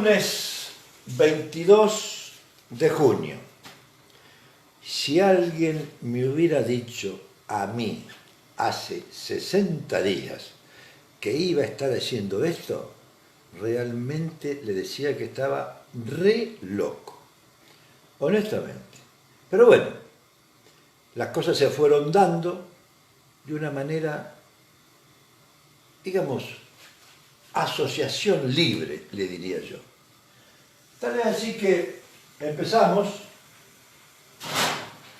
Lunes 22 de junio. Si alguien me hubiera dicho a mí hace 60 días que iba a estar haciendo esto, realmente le decía que estaba re loco, honestamente. Pero bueno, las cosas se fueron dando de una manera, digamos, asociación libre, le diría yo. Tal vez así que empezamos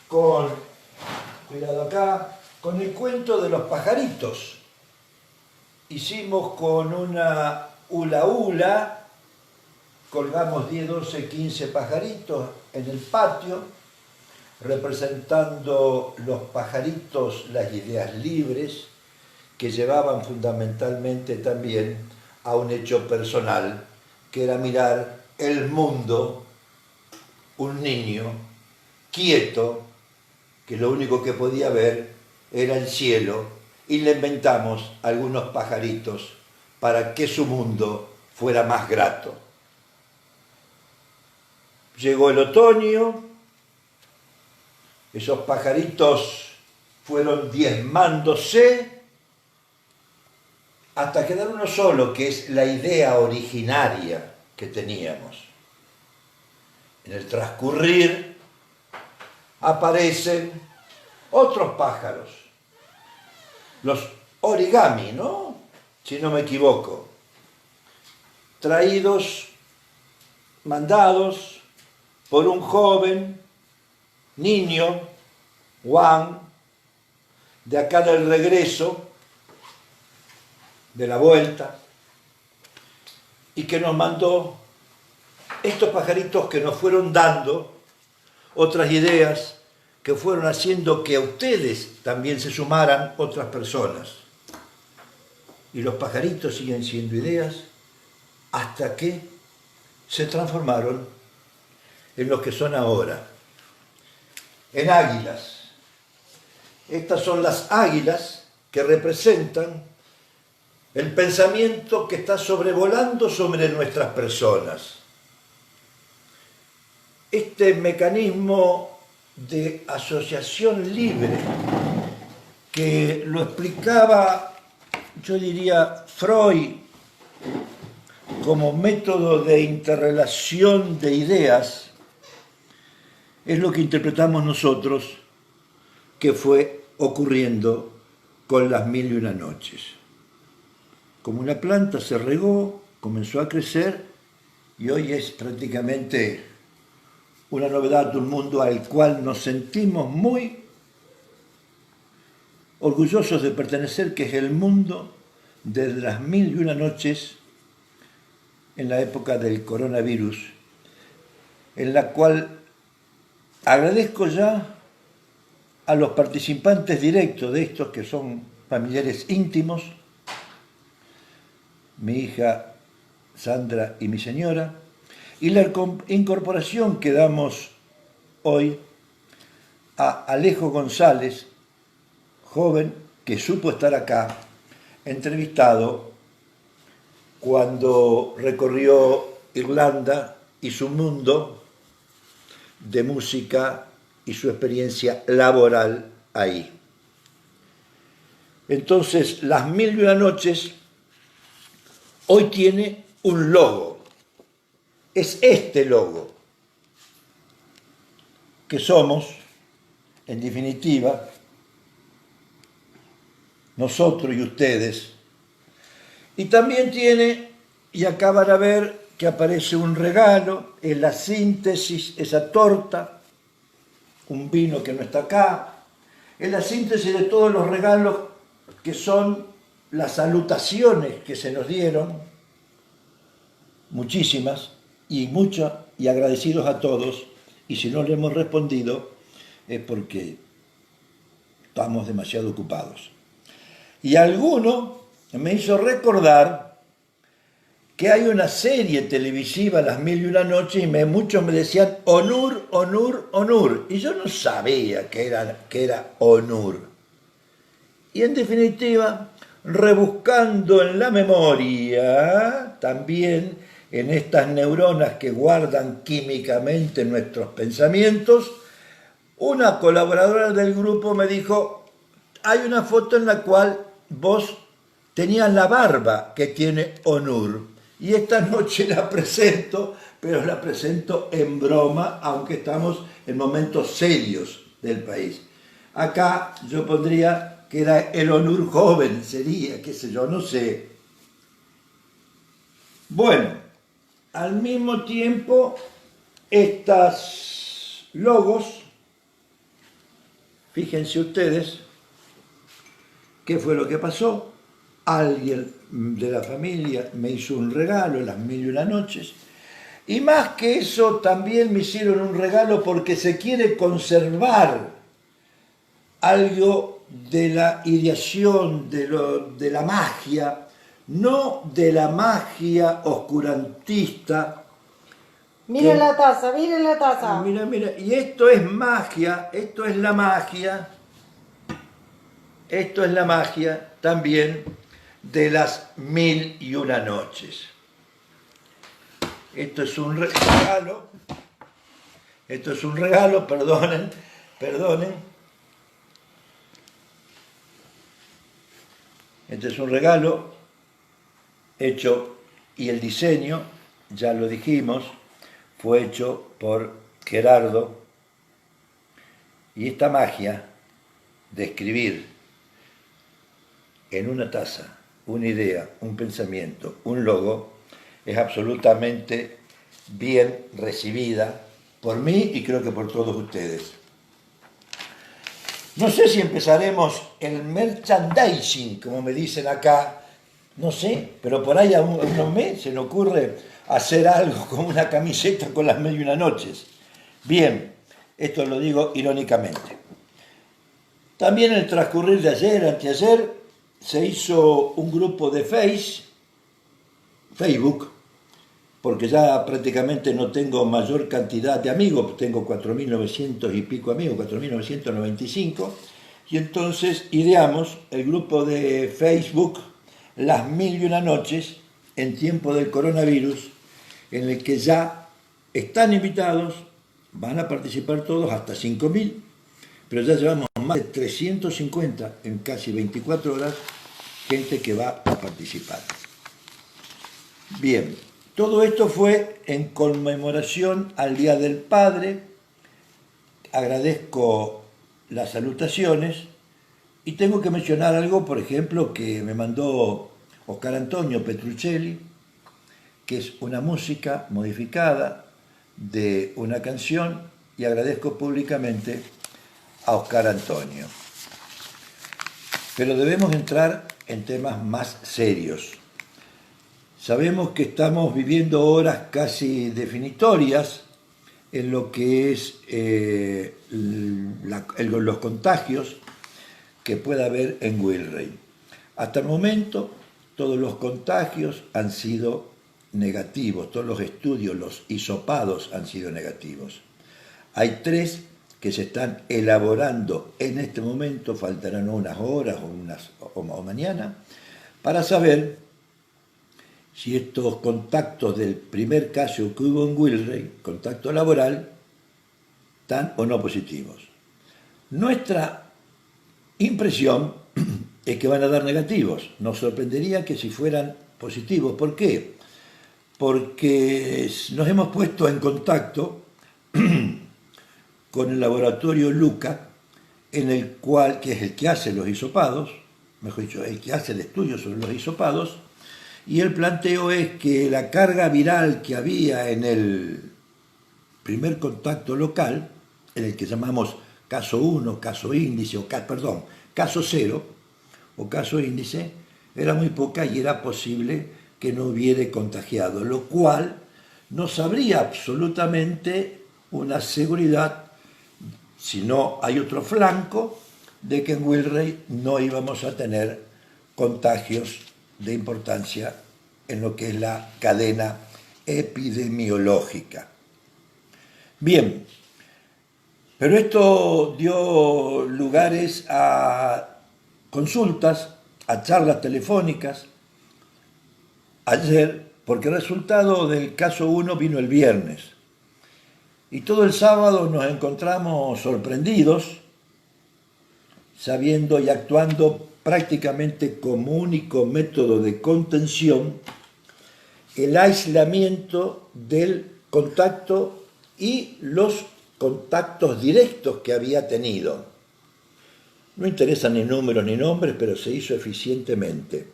con, cuidado acá, con el cuento de los pajaritos. Hicimos con una hula hula, colgamos 10, 12, 15 pajaritos en el patio, representando los pajaritos, las ideas libres, que llevaban fundamentalmente también a un hecho personal, que era mirar el mundo, un niño quieto, que lo único que podía ver era el cielo, y le inventamos algunos pajaritos para que su mundo fuera más grato. Llegó el otoño, esos pajaritos fueron diezmándose hasta quedar uno solo, que es la idea originaria que teníamos. En el transcurrir aparecen otros pájaros, los origami, ¿no? Si no me equivoco, traídos, mandados por un joven niño, Juan, de acá del regreso, de la vuelta, y que nos mandó estos pajaritos que nos fueron dando otras ideas, que fueron haciendo que a ustedes también se sumaran otras personas. Y los pajaritos siguen siendo ideas hasta que se transformaron en lo que son ahora, en águilas. Estas son las águilas que representan el pensamiento que está sobrevolando sobre nuestras personas. Este mecanismo de asociación libre que lo explicaba, yo diría, Freud como método de interrelación de ideas, es lo que interpretamos nosotros que fue ocurriendo con las 1001 noches. Como una planta se regó, comenzó a crecer y hoy es prácticamente una novedad, un mundo al cual nos sentimos muy orgullosos de pertenecer, que es el mundo de las 1001 noches en la época del coronavirus, en la cual agradezco ya a los participantes directos de estos, que son familiares íntimos, mi hija Sandra y mi señora, y la incorporación que damos hoy a Alejo González, joven que supo estar acá, entrevistado cuando recorrió Irlanda y su mundo de música y su experiencia laboral ahí. Entonces, las 1001 noches hoy tiene un logo. Es este logo que somos, en definitiva, nosotros y ustedes. Y también tiene, y acá van a ver que aparece un regalo, es la síntesis, esa torta, un vino que no está acá, es la síntesis de todos los regalos que son las salutaciones que se nos dieron, muchísimas, y agradecidos a todos, y si no le hemos respondido es porque estamos demasiado ocupados. Y alguno me hizo recordar que hay una serie televisiva, Las 1001 noches, y muchos me decían Onur, Onur, Onur, y yo no sabía que era Onur. Y en definitiva, rebuscando en la memoria, también en estas neuronas que guardan químicamente nuestros pensamientos, una colaboradora del grupo me dijo, hay una foto en la cual vos tenías la barba que tiene Onur, y esta noche la presento, pero la presento en broma, aunque estamos en momentos serios del país. Acá yo pondría que era el Onur joven, sería, qué sé yo, no sé. Bueno, al mismo tiempo, estas logos, fíjense ustedes, ¿qué fue lo que pasó? Alguien de la familia me hizo un regalo en las 1001 noches, y más que eso también me hicieron un regalo porque se quiere conservar algo de la ideación, de la magia, no de la magia oscurantista. Miren la taza, miren la taza. Mira, mira, y esto es magia, esto es la magia, esto es la magia también de las 1001 noches. Esto es un regalo, perdonen. Este es un regalo hecho, y el diseño, ya lo dijimos, fue hecho por Gerardo, y esta magia de escribir en una taza una idea, un pensamiento, un logo, es absolutamente bien recibida por mí y creo que por todos ustedes. No sé si empezaremos el merchandising, como me dicen acá, no sé, pero por ahí a unos meses se me ocurre hacer algo como una camiseta con las 1001 noches. Bien, esto lo digo irónicamente. También en el transcurrir de ayer, anteayer, se hizo un grupo de Facebook, porque ya prácticamente no tengo mayor cantidad de amigos, tengo 4.900 y pico amigos, 4.995, y entonces ideamos el grupo de Facebook Las 1001 Noches en tiempo del coronavirus, en el que ya están invitados, van a participar todos, hasta 5.000, pero ya llevamos más de 350 en casi 24 horas, gente que va a participar. Bien, todo esto fue en conmemoración al Día del Padre. Agradezco las salutaciones y tengo que mencionar algo, por ejemplo, que me mandó Oscar Antonio Petruccelli, que es una música modificada de una canción, y agradezco públicamente a Oscar Antonio. Pero debemos entrar en temas más serios. Sabemos que estamos viviendo horas casi definitorias en lo que es los contagios que pueda haber en Wilrey. Hasta el momento, todos los contagios han sido negativos, todos los estudios, los hisopados han sido negativos. Hay 3 que se están elaborando en este momento, faltarán unas horas o mañana, para saber si estos contactos del primer caso que hubo en Wilrey, contacto laboral, están o no positivos. Nuestra impresión es que van a dar negativos. Nos sorprendería que si fueran positivos. ¿Por qué? Porque nos hemos puesto en contacto con el laboratorio Luca, en el cual, que es el que hace los hisopados, mejor dicho, el que hace el estudio sobre los hisopados, y el planteo es que la carga viral que había en el primer contacto local, en el que llamamos caso 1, caso índice, caso 0 o caso índice, era muy poca y era posible que no hubiera contagiado, lo cual nos habría absolutamente una seguridad, si no hay otro flanco, de que en Wilrey no íbamos a tener contagios de importancia en lo que es la cadena epidemiológica. Bien, pero esto dio lugares a consultas, a charlas telefónicas. Ayer porque el resultado del caso 1 vino el viernes. Y todo el sábado nos encontramos sorprendidos, sabiendo y actuando prácticamente como único método de contención el aislamiento del contacto y los contactos directos que había tenido. No interesan ni números ni nombres, pero se hizo eficientemente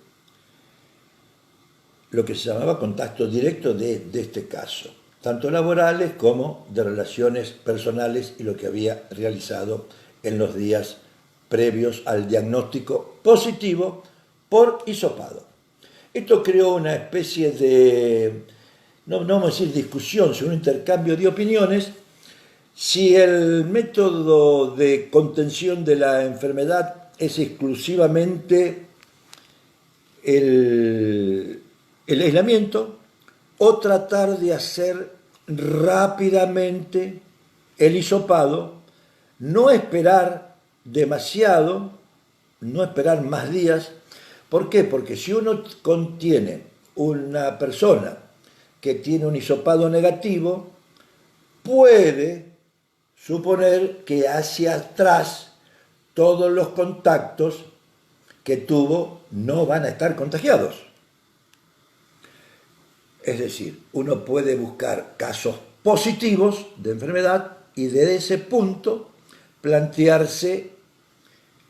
lo que se llamaba contacto directo de este caso, tanto laborales como de relaciones personales y lo que había realizado en los días previos al diagnóstico positivo por hisopado. Esto creó una especie de, no vamos a decir discusión, sino un intercambio de opiniones, si el método de contención de la enfermedad es exclusivamente el aislamiento o tratar de hacer rápidamente el hisopado, no esperar demasiado, no esperar más días. ¿Por qué? Porque si uno contiene una persona que tiene un hisopado negativo, puede suponer que hacia atrás todos los contactos que tuvo no van a estar contagiados. Es decir, uno puede buscar casos positivos de enfermedad y desde ese punto plantearse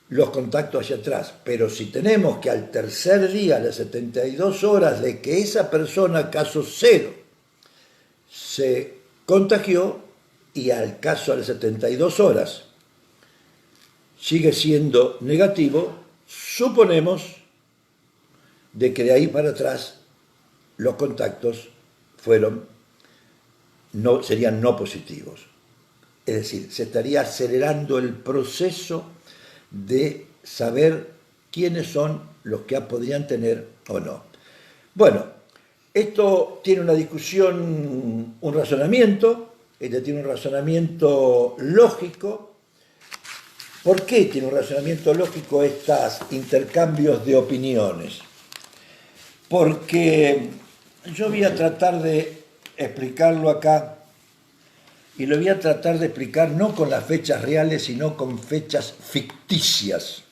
los contactos hacia atrás. Pero si tenemos que al tercer día, a las 72 horas de que esa persona, caso cero, se contagió y al caso a las 72 horas sigue siendo negativo, suponemos de que de ahí para atrás los contactos serían no positivos. Es decir, se estaría acelerando el proceso de saber quiénes son los que podrían tener o no. Bueno, esto tiene una discusión, un razonamiento, tiene un razonamiento lógico. ¿Por qué tiene un razonamiento lógico estos intercambios de opiniones? Porque yo voy a tratar de explicarlo acá, y lo voy a tratar de explicar no con las fechas reales, sino con fechas ficticias.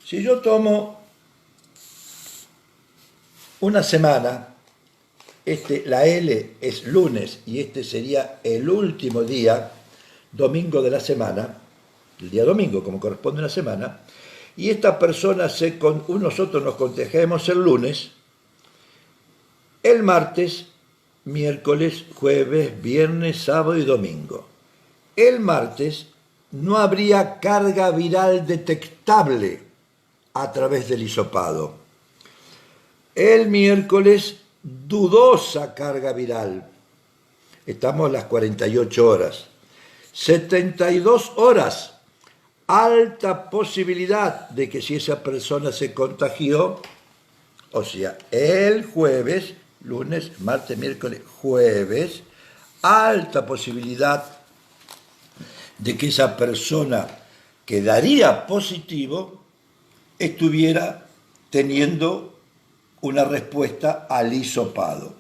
Si yo tomo una semana, la L es lunes y este sería el último día, domingo de la semana, el día domingo como corresponde a la semana, y esta persona nosotros nos contagiamos el lunes, el martes, miércoles, jueves, viernes, sábado y domingo. El martes no habría carga viral detectable a través del hisopado. El miércoles, dudosa carga viral. Estamos a las 48 horas. 72 horas. Alta posibilidad de que si esa persona se contagió, o sea, el jueves, lunes, martes, miércoles, jueves, alta posibilidad de que esa persona que daría positivo estuviera teniendo una respuesta al hisopado.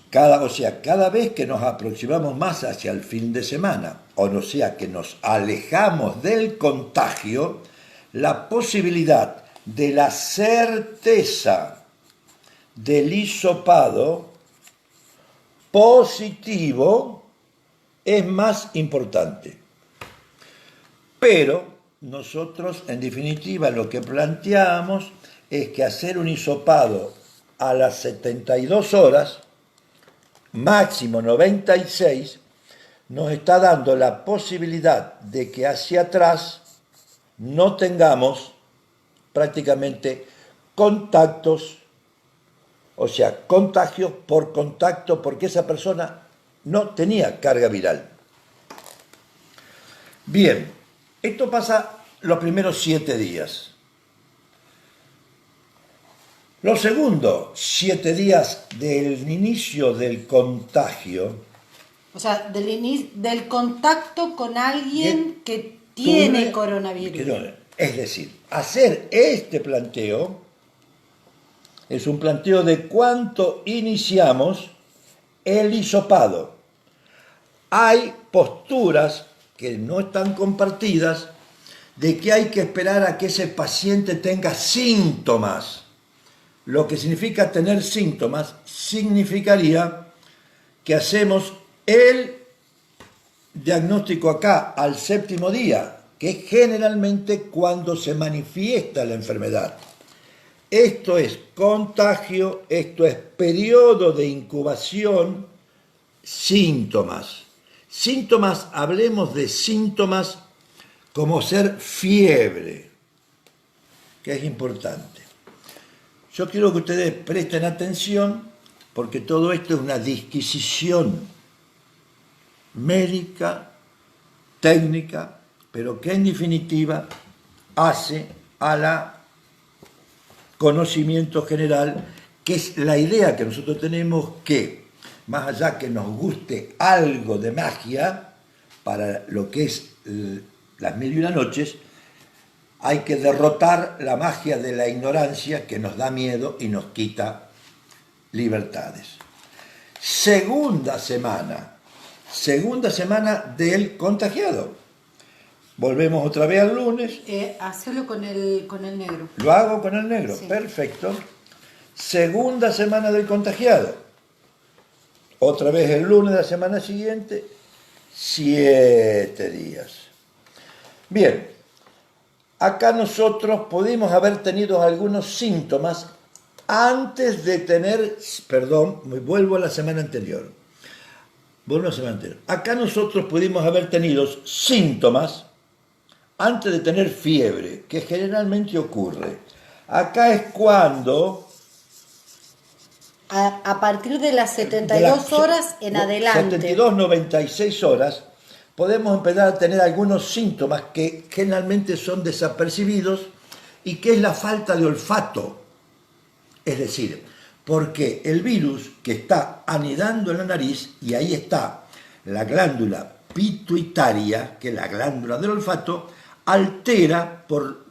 Cada vez que nos aproximamos más hacia el fin de semana, o sea, que nos alejamos del contagio, la posibilidad de la certeza del hisopado positivo es más importante. Pero nosotros, en definitiva, lo que planteamos es que hacer un hisopado a las 72 horas, máximo 96, nos está dando la posibilidad de que hacia atrás no tengamos prácticamente contactos, o sea, contagios por contacto, porque esa persona no tenía carga viral. Bien, esto pasa los primeros 7 días. Los segundos 7 días del inicio del contagio. O sea, del contacto con alguien que tiene coronavirus. Es decir, hacer este planteo es un planteo de cuánto iniciamos el hisopado. Hay posturas que no están compartidas de que hay que esperar a que ese paciente tenga síntomas. Lo que significa tener síntomas significaría que hacemos el diagnóstico acá al 7º día, que es generalmente cuando se manifiesta la enfermedad. Esto es contagio, esto es periodo de incubación, síntomas. Síntomas, hablemos de síntomas como ser fiebre, que es importante. Yo quiero que ustedes presten atención porque todo esto es una disquisición médica, técnica, pero que en definitiva hace a la conocimiento general, que es la idea que nosotros tenemos que, más allá que nos guste algo de magia, para lo que es las 1001 noches, hay que derrotar la magia de la ignorancia que nos da miedo y nos quita libertades. Segunda semana del contagiado. Volvemos otra vez al lunes. Hacelo con el negro. Lo hago con el negro, sí. Perfecto. Segunda semana del contagiado. Otra vez el lunes de la semana siguiente, 7 días. Bien, acá nosotros pudimos haber tenido algunos síntomas antes de tener, vuelvo a la semana anterior. Acá nosotros pudimos haber tenido síntomas antes de tener fiebre, que generalmente ocurre. Acá es cuando... A partir de las 72 horas en adelante. 72, 96 horas, podemos empezar a tener algunos síntomas que generalmente son desapercibidos y que es la falta de olfato. Es decir, porque el virus que está anidando en la nariz, y ahí está la glándula pituitaria, que es la glándula del olfato, altera por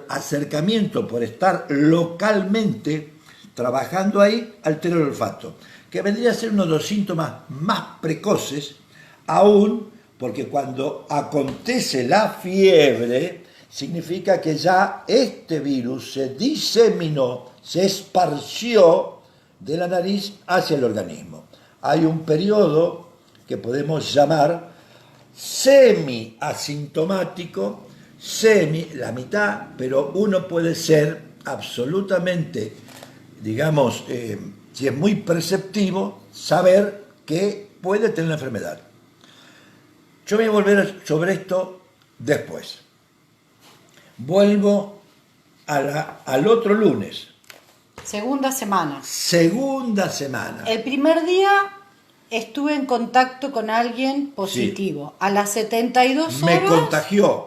acercamiento, por estar localmente trabajando ahí, altera el olfato, que vendría a ser uno de los síntomas más precoces, aún porque cuando acontece la fiebre, significa que ya este virus se diseminó, se esparció de la nariz hacia el organismo. Hay un periodo que podemos llamar semi-asintomático, la mitad, pero uno puede ser absolutamente, digamos, si es muy perceptivo, saber que puede tener la enfermedad. Yo voy a volver sobre esto después. Vuelvo al otro lunes. Segunda semana. El primer día estuve en contacto con alguien positivo. Sí. A las 72 horas me contagió.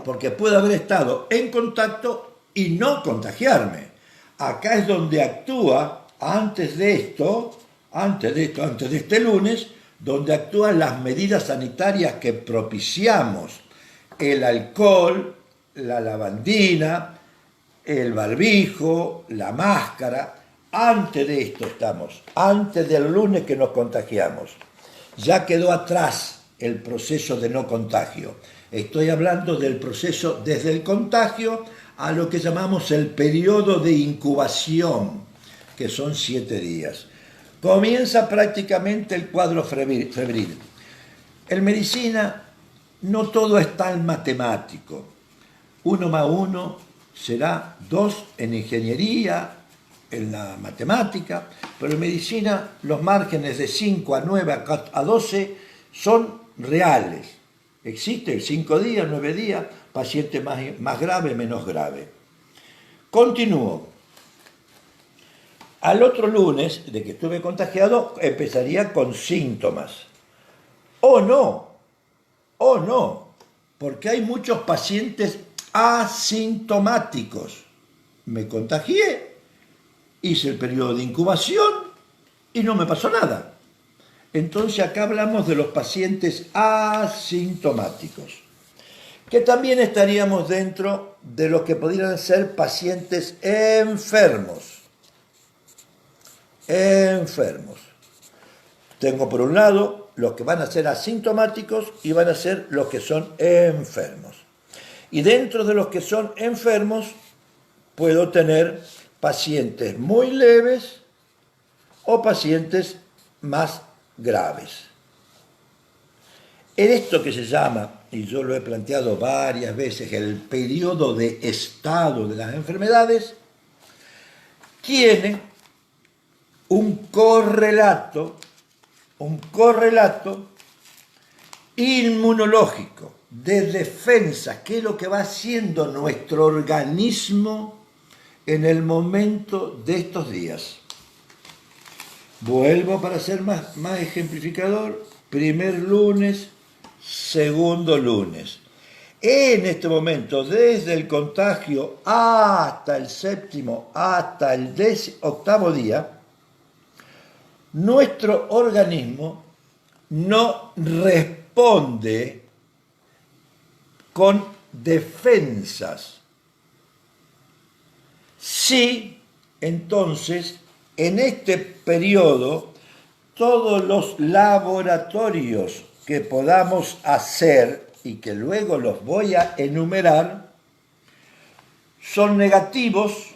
Porque puede haber estado en contacto y no contagiarme. Acá es donde actúa, antes de este lunes, donde actúan las medidas sanitarias que propiciamos. El alcohol, la lavandina, el barbijo, la máscara. Antes de esto estamos, antes del lunes que nos contagiamos. Ya quedó atrás el proceso de no contagio. Estoy hablando del proceso desde el contagio a lo que llamamos el periodo de incubación, que son 7 días. Comienza prácticamente el cuadro febril. En medicina no todo es tan matemático. 1 más 1 será 2 en ingeniería, en la matemática, pero en medicina los márgenes de 5 a 9 a 12 son reales. Existe 5 días, 9 días, paciente más grave, menos grave. Continúo. Al otro lunes, de que estuve contagiado, empezaría con síntomas. O no, porque hay muchos pacientes asintomáticos. Me contagié, hice el periodo de incubación y no me pasó nada. Entonces acá hablamos de los pacientes asintomáticos, que también estaríamos dentro de los que pudieran ser pacientes enfermos. enfermos. Tengo por un lado los que van a ser asintomáticos y van a ser los que son enfermos. Y dentro de los que son enfermos puedo tener pacientes muy leves o pacientes más graves. En esto que se llama, y yo lo he planteado varias veces, el periodo de estado de las enfermedades, tiene un correlato inmunológico de defensa, que es lo que va haciendo nuestro organismo en el momento de estos días. Vuelvo para ser más ejemplificador, primer lunes, segundo lunes. En este momento, desde el contagio hasta el séptimo, hasta el octavo día, nuestro organismo no responde con defensas. Sí, entonces, en este periodo, todos los laboratorios que podamos hacer y que luego los voy a enumerar son negativos.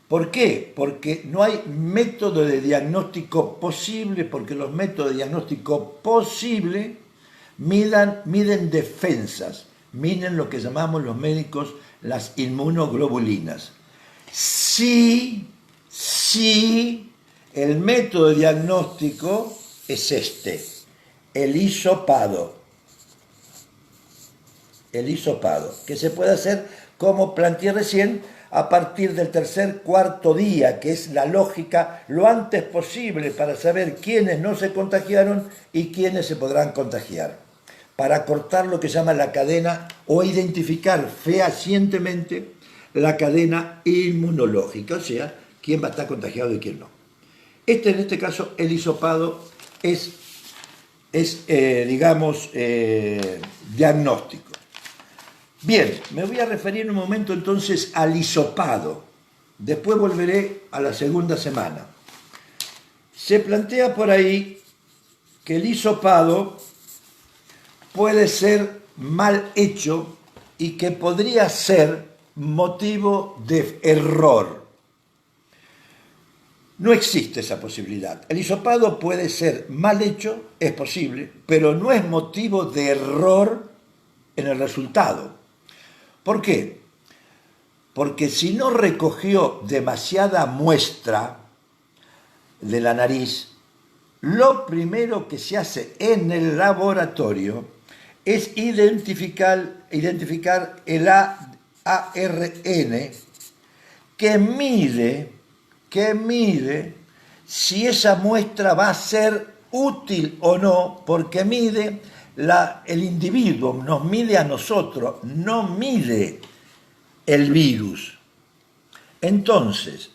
¿Por qué? Porque no hay método de diagnóstico posible, porque los métodos de diagnóstico posible miden defensas, miden lo que llamamos los médicos las inmunoglobulinas. Sí, el método de diagnóstico es este, el hisopado, que se puede hacer, como planteé recién, a partir del tercer, cuarto día, que es la lógica, lo antes posible para saber quiénes no se contagiaron y quiénes se podrán contagiar, para cortar lo que se llama la cadena o identificar fehacientemente la cadena inmunológica, o sea, quién va a estar contagiado y quién no. En este caso, el hisopado es diagnóstico. Bien, me voy a referir un momento entonces al hisopado. Después volveré a la segunda semana. Se plantea por ahí que el hisopado puede ser mal hecho y que podría ser motivo de error. No existe esa posibilidad. El hisopado puede ser mal hecho, es posible, pero no es motivo de error en el resultado. ¿Por qué? Porque si no recogió demasiada muestra de la nariz, lo primero que se hace en el laboratorio es identificar el ARN que mide si esa muestra va a ser útil o no, porque mide el individuo, nos mide a nosotros, no mide el virus. Entonces,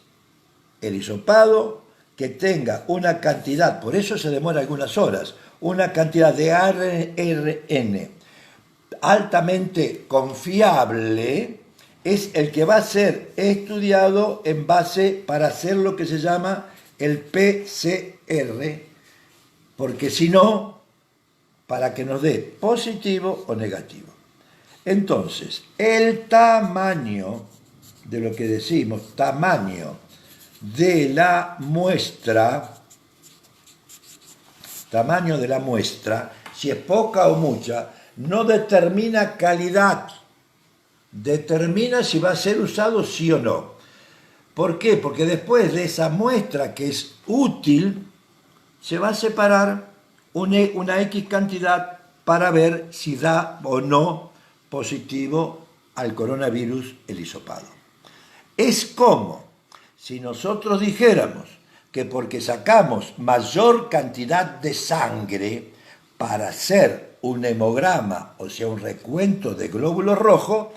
el hisopado que tenga una cantidad, por eso se demora algunas horas, una cantidad de ARN altamente confiable, es el que va a ser estudiado en base para hacer lo que se llama el PCR, porque si no, para que nos dé positivo o negativo. Entonces, el tamaño de lo que decimos, tamaño de la muestra, si es poca o mucha, no determina calidad, determina si va a ser usado sí o no. ¿Por qué? Porque después de esa muestra que es útil, se va a separar una X cantidad para ver si da o no positivo al coronavirus el hisopado. Es como si nosotros dijéramos que porque sacamos mayor cantidad de sangre para hacer un hemograma, o sea, un recuento de glóbulos rojos,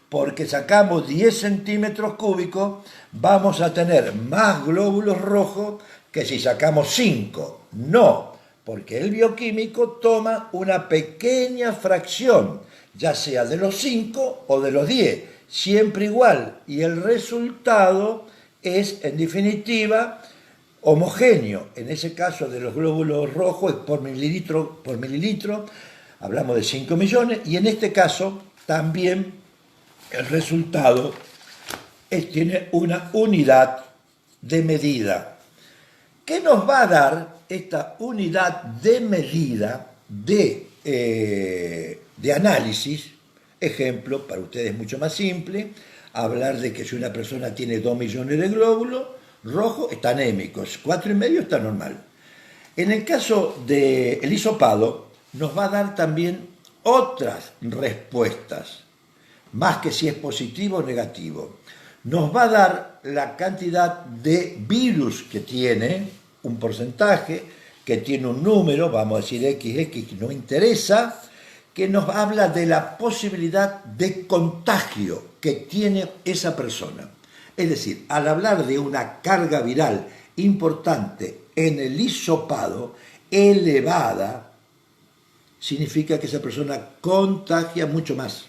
porque sacamos 10 centímetros cúbicos, vamos a tener más glóbulos rojos que si sacamos 5. No, porque el bioquímico toma una pequeña fracción, ya sea de los 5 o de los 10, siempre igual, y el resultado es, en definitiva, homogéneo, en ese caso de los glóbulos rojos es por mililitro, hablamos de 5 millones, y en este caso también el resultado tiene una unidad de medida. ¿Qué nos va a dar esta unidad de medida de análisis? Ejemplo, para ustedes mucho más simple, hablar de que si una persona tiene 2 millones de glóbulos rojos, está anémico, 4,5 está normal. En el caso del hisopado, nos va a dar también otras respuestas, más que si es positivo o negativo. Nos va a dar la cantidad de virus que tiene, un porcentaje, que tiene un número, vamos a decir XX, no interesa, que nos habla de la posibilidad de contagio que tiene esa persona. Es decir, al hablar de una carga viral importante en el hisopado, elevada, significa que esa persona contagia mucho más.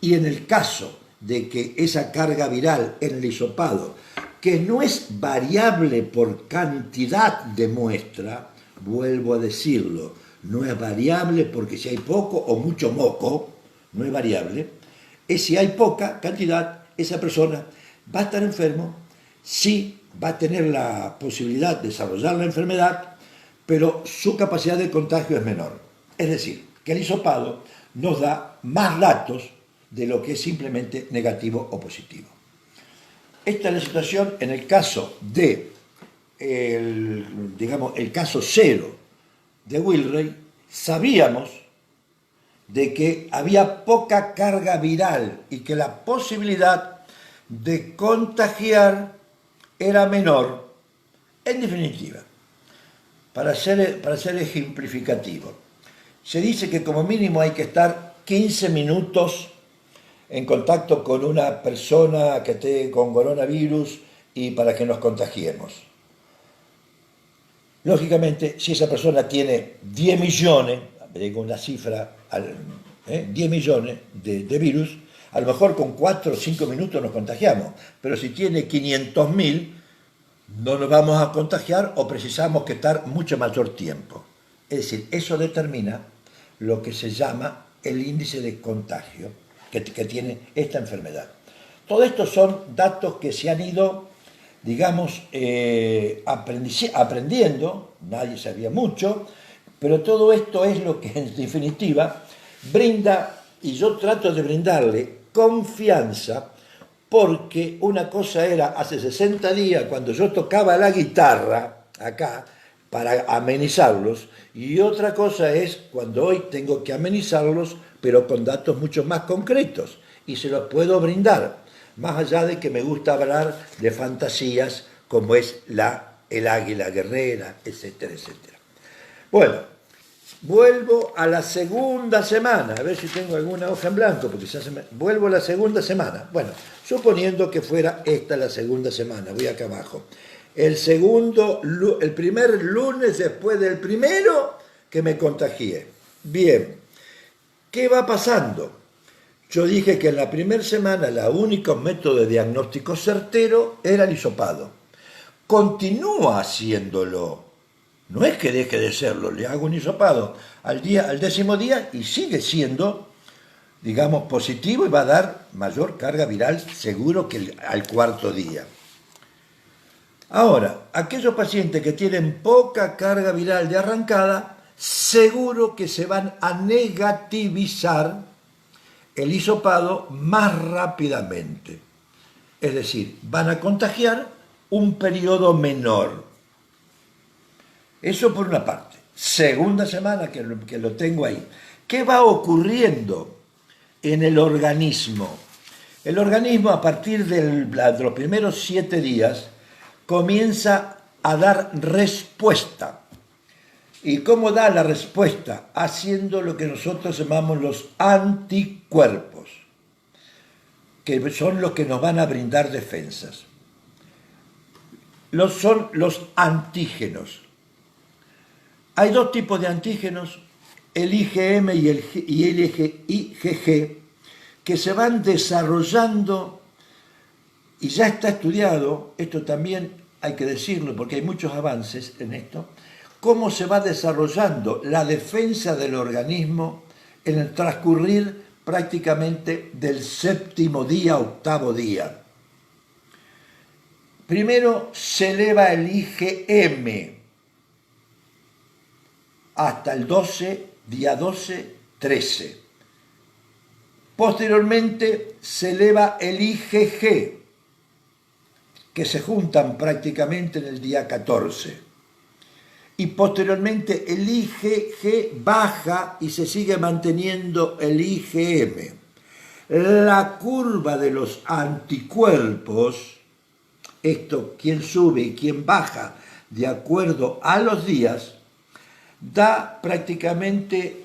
Y en el caso de que esa carga viral en el hisopado, que no es variable por cantidad de muestra, vuelvo a decirlo, no es variable porque si hay poco o mucho moco, no es variable, es si hay poca cantidad, esa persona va a estar enfermo, sí va a tener la posibilidad de desarrollar la enfermedad, pero su capacidad de contagio es menor. Es decir, que el hisopado nos da más datos de lo que es simplemente negativo o positivo. Esta es la situación en el caso de, el caso cero de Wilray. Sabíamos de que había poca carga viral y que la posibilidad de contagiar era menor. En definitiva, para ser ejemplificativo, se dice que como mínimo hay que estar 15 minutos en contacto con una persona que esté con coronavirus y para que nos contagiemos. Lógicamente, si esa persona tiene 10 millones, digo una cifra, 10 millones de virus, a lo mejor con 4 o 5 minutos nos contagiamos, pero si tiene 500.000, no nos vamos a contagiar o precisamos que estar mucho mayor tiempo. Es decir, eso determina lo que se llama el índice de contagio que tiene esta enfermedad. Todo esto son datos que se han ido, digamos, aprendiendo, nadie sabía mucho, pero todo esto es lo que en definitiva brinda, y yo trato de brindarle confianza, porque una cosa era hace 60 días cuando yo tocaba la guitarra acá para amenizarlos, y otra cosa es cuando hoy tengo que amenizarlos pero con datos mucho más concretos, y se los puedo brindar, más allá de que me gusta hablar de fantasías como es el águila guerrera, etcétera, etcétera. Bueno, vuelvo a la segunda semana, a ver si tengo alguna hoja en blanco, porque vuelvo a la segunda semana. Bueno, suponiendo que fuera esta la segunda semana, voy acá abajo. El primer lunes después del primero que me contagié. Bien. ¿Qué va pasando? Yo dije que en la primera semana el único método de diagnóstico certero era el hisopado. Continúa haciéndolo. No es que deje de serlo, le hago un hisopado al 10º día y sigue siendo, digamos, positivo y va a dar mayor carga viral seguro que al 4º día. Ahora, aquellos pacientes que tienen poca carga viral de arrancada, seguro que se van a negativizar el hisopado más rápidamente. Es decir, van a contagiar un periodo menor. Eso por una parte. Segunda semana que lo tengo ahí. ¿Qué va ocurriendo en el organismo? El organismo a partir de los primeros 7 días comienza a dar respuesta. ¿Y cómo da la respuesta? Haciendo lo que nosotros llamamos los anticuerpos, que son los que nos van a brindar defensas. Son los antígenos. Hay 2 tipos de antígenos, el IgM y el IgG, que se van desarrollando, y ya está estudiado, esto también hay que decirlo porque hay muchos avances en esto, cómo se va desarrollando la defensa del organismo en el transcurrir prácticamente del 7º día, 8º día. Primero se eleva el IgM hasta el 12, día 12, 13. Posteriormente se eleva el IgG, que se juntan prácticamente en el día 14. Y posteriormente el IgG baja y se sigue manteniendo el IgM. La curva de los anticuerpos, esto, quién sube y quién baja de acuerdo a los días, da prácticamente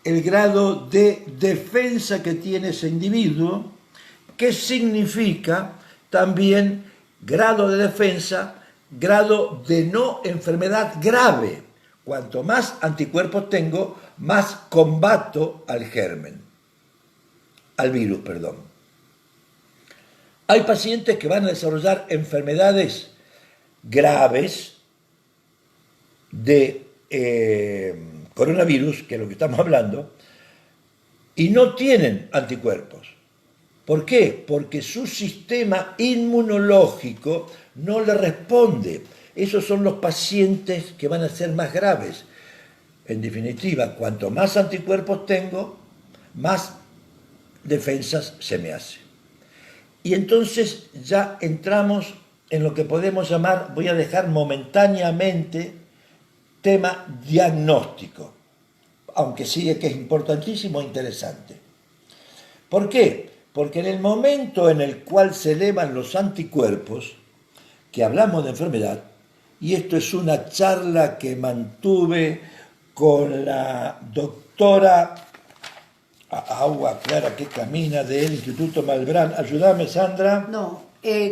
el grado de defensa que tiene ese individuo, que significa también grado de defensa, grado de no enfermedad grave. Cuanto más anticuerpos tengo, más combato al virus, perdón. Hay pacientes que van a desarrollar enfermedades graves de coronavirus, que es lo que estamos hablando, y no tienen anticuerpos. ¿Por qué? Porque su sistema inmunológico no le responde. Esos son los pacientes que van a ser más graves. En definitiva, cuanto más anticuerpos tengo, más defensas se me hace. Y entonces ya entramos en lo que podemos llamar, voy a dejar momentáneamente, tema diagnóstico, aunque sigue que es importantísimo e interesante. ¿Por qué? Porque en el momento en el cual se elevan los anticuerpos, que hablamos de enfermedad, y esto es una charla que mantuve con la doctora Agua Clara que Camina del Instituto Malbrán. Ayúdame, Sandra. No,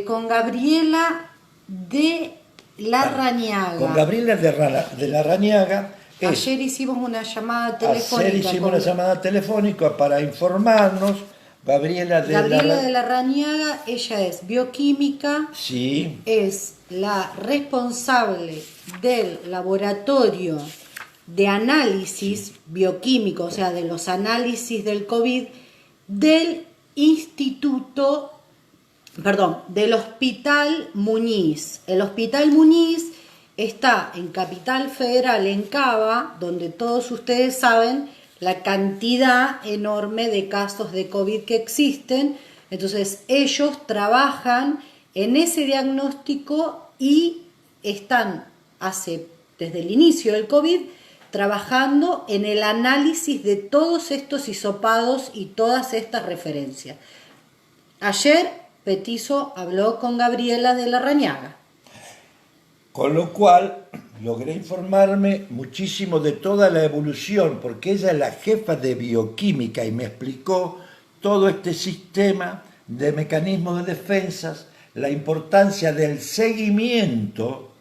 con Gabriela de Larrañaga. Con Gabriela de Larrañaga. Ayer hicimos una llamada telefónica. Ayer hicimos una llamada telefónica para informarnos. Gabriela de Larrañaga, ella es bioquímica. Sí. Es la responsable del laboratorio de análisis bioquímico, o sea, de los análisis del COVID, del del Hospital Muñiz. El Hospital Muñiz está en Capital Federal, en Cava, donde todos ustedes saben la cantidad enorme de casos de COVID que existen. Entonces, ellos trabajan en ese diagnóstico y están desde el inicio del COVID trabajando en el análisis de todos estos hisopados y todas estas referencias. Ayer Petizo habló con Gabriela de Larrañaga. Con lo cual logré informarme muchísimo de toda la evolución, porque ella es la jefa de bioquímica y me explicó todo este sistema de mecanismos de defensas, la importancia del seguimiento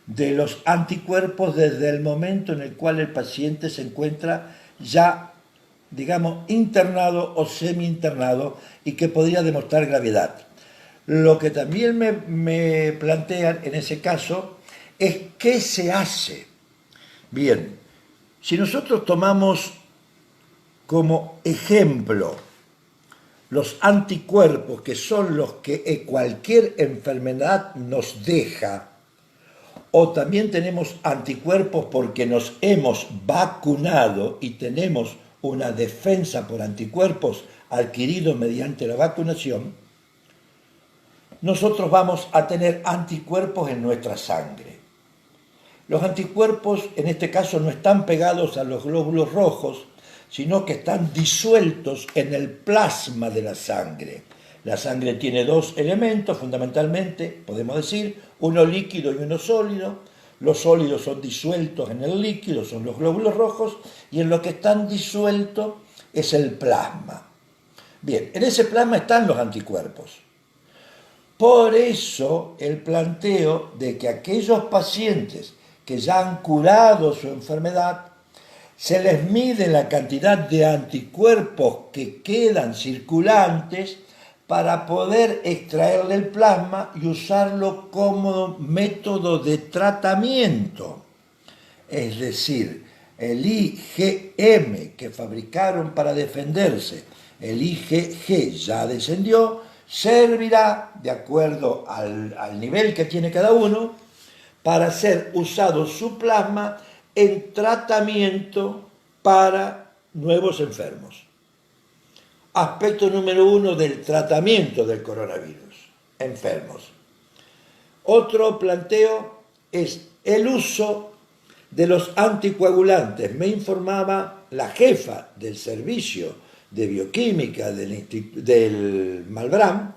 de los anticuerpos desde el momento en el cual el paciente se encuentra ya, digamos, internado o semi-internado y que podría demostrar gravedad. Lo que también me plantean en ese caso es qué se hace. Bien, si nosotros tomamos como ejemplo los anticuerpos, que son los que cualquier enfermedad nos deja, o también tenemos anticuerpos porque nos hemos vacunado y tenemos una defensa por anticuerpos adquirido mediante la vacunación, nosotros vamos a tener anticuerpos en nuestra sangre. Los anticuerpos en este caso no están pegados a los glóbulos rojos, sino que están disueltos en el plasma de la sangre. La sangre tiene dos elementos fundamentalmente, podemos decir, uno líquido y uno sólido. Los sólidos son disueltos en el líquido, son los glóbulos rojos, y en lo que están disueltos es el plasma. Bien, en ese plasma están los anticuerpos. Por eso el planteo de que aquellos pacientes que ya han curado su enfermedad, se les mide la cantidad de anticuerpos que quedan circulantes para poder extraerle el plasma y usarlo como método de tratamiento. Es decir, el IgM que fabricaron para defenderse, el IgG ya descendió, servirá, de acuerdo al nivel que tiene cada uno, para ser usado su plasma en tratamiento para nuevos enfermos. Aspecto número 1 del tratamiento del coronavirus, enfermos. Otro planteo es el uso de los anticoagulantes. Me informaba la jefa del servicio de bioquímica del Malbrán,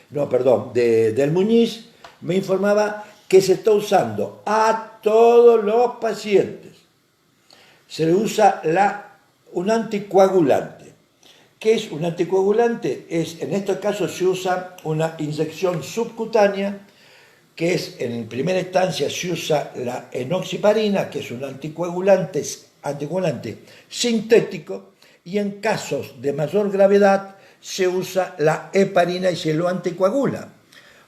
del Muñiz, me informaba que se está usando a todos los pacientes. Se le usa un anticoagulante. ¿Qué es un anticoagulante? En este caso se usa una inyección subcutánea, que es, en primera instancia se usa la enoxiparina, que es un anticoagulante sintético, y en casos de mayor gravedad se usa la heparina y se lo anticoagula.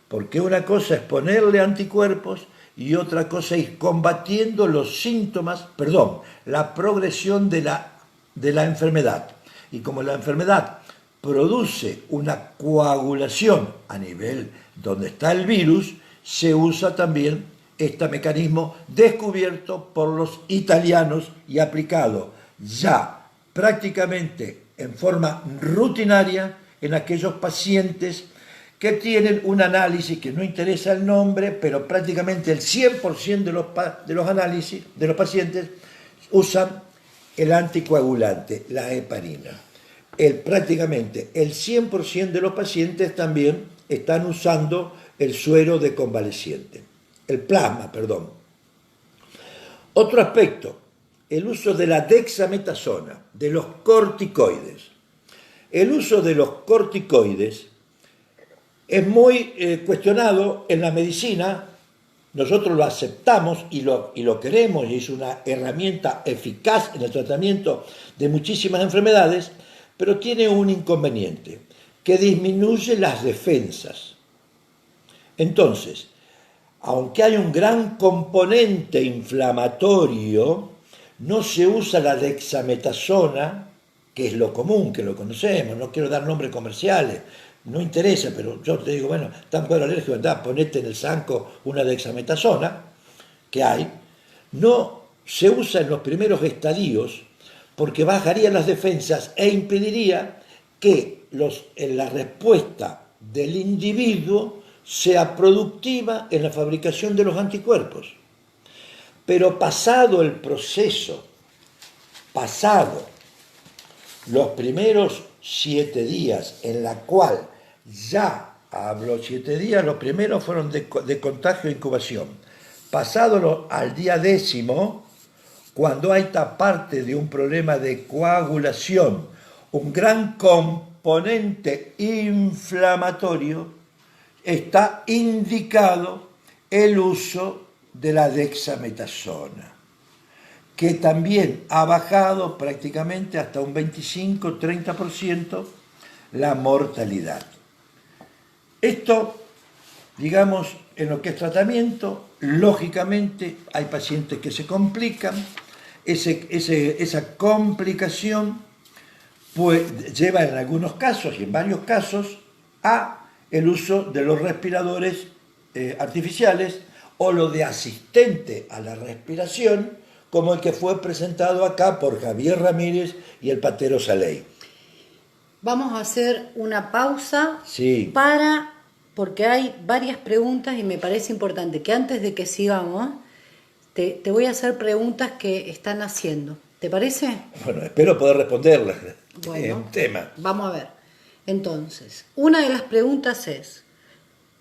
Porque una cosa es ponerle anticuerpos y otra cosa es combatiendo los síntomas, la progresión de la enfermedad. Y como la enfermedad produce una coagulación a nivel donde está el virus, se usa también este mecanismo descubierto por los italianos y aplicado ya prácticamente en forma rutinaria en aquellos pacientes que tienen un análisis que no interesa el nombre, pero prácticamente el 100% de los análisis de los pacientes usan el anticoagulante, la heparina. Prácticamente el 100% de los pacientes también están usando el suero de convaleciente, el plasma, Otro aspecto, el uso de la dexametasona, de los corticoides. El uso de los corticoides es muy cuestionado en la medicina. Nosotros lo aceptamos y lo queremos, y es una herramienta eficaz en el tratamiento de muchísimas enfermedades, pero tiene un inconveniente, que disminuye las defensas. Entonces, aunque hay un gran componente inflamatorio, no se usa la dexametasona, que es lo común, que lo conocemos, no quiero dar nombres comerciales, no interesa, pero yo te digo, bueno, tan cuadro alérgico, andá, ponete en el zanco una dexametasona, que hay, no se usa en los primeros estadios, porque bajaría las defensas e impediría que la respuesta del individuo sea productiva en la fabricación de los anticuerpos. Pero pasado el proceso, pasado los primeros 7 días, en la cual ya hablo 7 días, los primeros fueron de contagio e incubación. Pasado al día 10º, cuando hay esta parte de un problema de coagulación, un gran componente inflamatorio, está indicado el uso de la dexametasona, que también ha bajado prácticamente hasta un 25-30% la mortalidad. Esto, digamos, en lo que es tratamiento, lógicamente hay pacientes que se complican. Esa complicación pues, lleva en algunos casos y en varios casos a el uso de los respiradores artificiales o lo de asistente a la respiración, como el que fue presentado acá por Javier Ramírez y el patero Saley. Vamos a hacer una pausa sí. Porque hay varias preguntas y me parece importante que antes de que sigamos, te voy a hacer preguntas que están haciendo. ¿Te parece? Bueno, espero poder responderlas. Bueno, tema. Vamos a ver. Entonces, una de las preguntas es,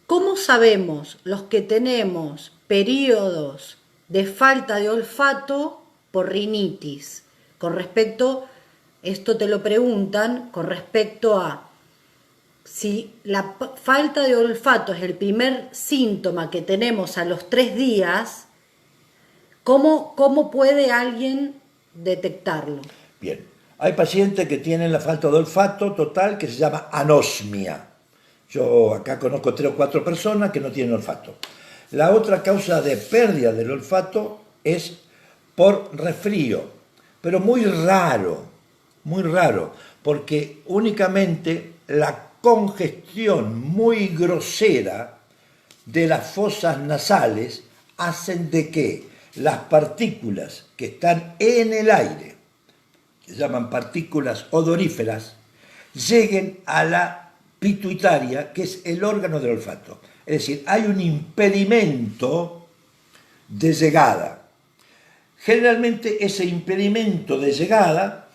¿cómo sabemos los que tenemos periodos de falta de olfato por rinitis? Con respecto, esto te lo preguntan con respecto a si la falta de olfato es el primer síntoma que tenemos a los 3 días, ¿cómo puede alguien detectarlo? Bien, hay pacientes que tienen la falta de olfato total que se llama anosmia. Yo acá conozco 3 o 4 personas que no tienen olfato. La otra causa de pérdida del olfato es por resfrío, pero muy raro, porque únicamente la congestión muy grosera de las fosas nasales hacen de que las partículas que están en el aire, que se llaman partículas odoríferas, lleguen a la pituitaria, que es el órgano del olfato. Es decir, hay un impedimento de llegada. Generalmente ese impedimento de llegada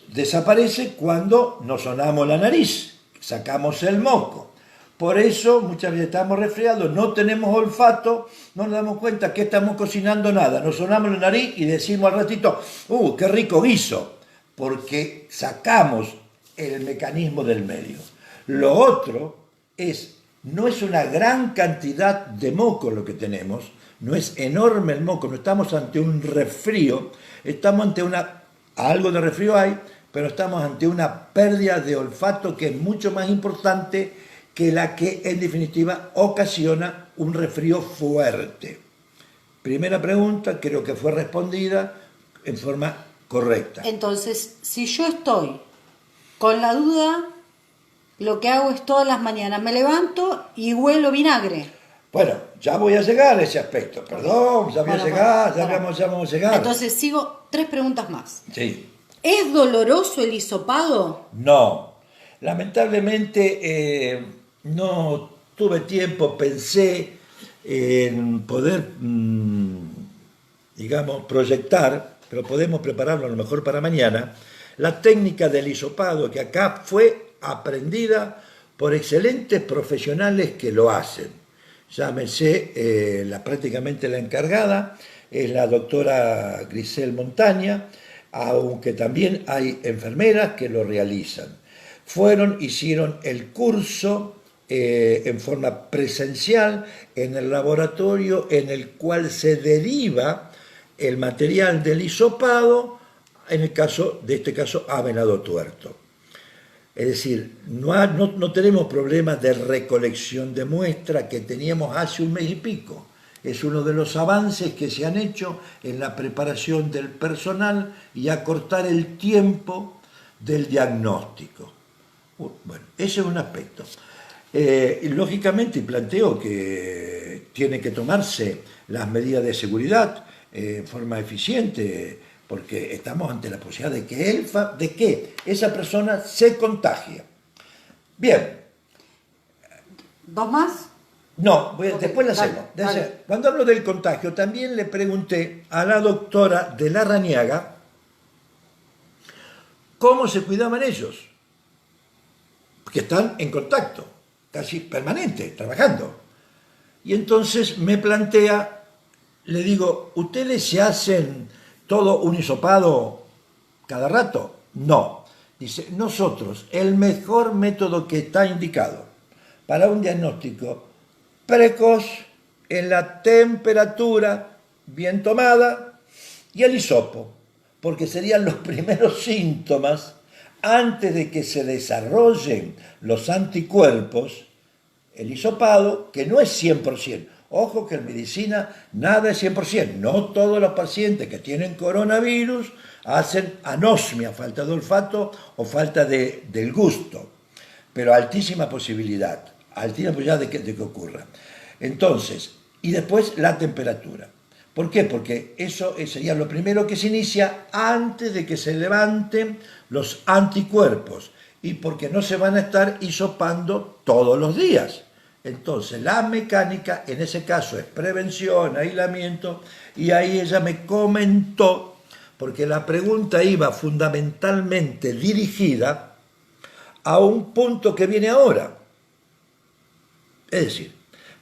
desaparece cuando nos sonamos la nariz, sacamos el moco. Por eso muchas veces estamos resfriados, no tenemos olfato, no nos damos cuenta que estamos cocinando nada, nos sonamos la nariz y decimos al ratito, qué rico guiso, porque sacamos el mecanismo del medio. Lo otro no es una gran cantidad de moco lo que tenemos, no es enorme el moco, no estamos ante un resfrío, estamos ante algo de resfrío hay, pero estamos ante una pérdida de olfato que es mucho más importante que la que en definitiva ocasiona un resfrío fuerte. Primera pregunta, creo que fue respondida en forma correcta. Entonces, si yo estoy con la duda, lo que hago es todas las mañanas me levanto y huelo vinagre. Bueno, ya voy a llegar a ese aspecto, perdón, ya voy a llegar, ya vamos a llegar. Entonces sigo 3 preguntas más. Sí. ¿Es doloroso el hisopado? No, lamentablemente no tuve tiempo, pensé en poder, digamos, proyectar, pero podemos prepararlo a lo mejor para mañana, la técnica del hisopado que acá fue aprendida por excelentes profesionales que lo hacen. Llámese, prácticamente la encargada es la doctora Grisel Montaña, aunque también hay enfermeras que lo realizan. Hicieron el curso en forma presencial en el laboratorio en el cual se deriva el material del hisopado, en este caso a Venado Tuerto. Es decir, no tenemos problemas de recolección de muestra que teníamos hace un mes y pico. Es uno de los avances que se han hecho en la preparación del personal y acortar el tiempo del diagnóstico. Bueno, ese es un aspecto. Y lógicamente planteo que tiene que tomarse las medidas de seguridad en forma eficiente, porque estamos ante la posibilidad de que esa persona se contagie. Bien. ¿2 más? No, después la hacemos. Cuando hablo del contagio, también le pregunté a la doctora de Larrañaga cómo se cuidaban ellos, porque están en contacto, casi permanente, trabajando. Y entonces me plantea, le digo, ¿ustedes se hacen todo un hisopado cada rato? No. Dice, nosotros, el mejor método que está indicado para un diagnóstico precoz en la temperatura bien tomada y el hisopo, porque serían los primeros síntomas antes de que se desarrollen los anticuerpos. El hisopado, que no es 100%, ojo que en medicina nada es 100%, no todos los pacientes que tienen coronavirus hacen anosmia, falta de olfato o falta del gusto, pero altísima posibilidad de que ocurra. Entonces, y después la temperatura. ¿Por qué? Porque eso sería lo primero que se inicia antes de que se levanten los anticuerpos y porque no se van a estar hisopando todos los días. Entonces, la mecánica en ese caso es prevención, aislamiento, y ahí ella me comentó, porque la pregunta iba fundamentalmente dirigida a un punto que viene ahora. Es decir,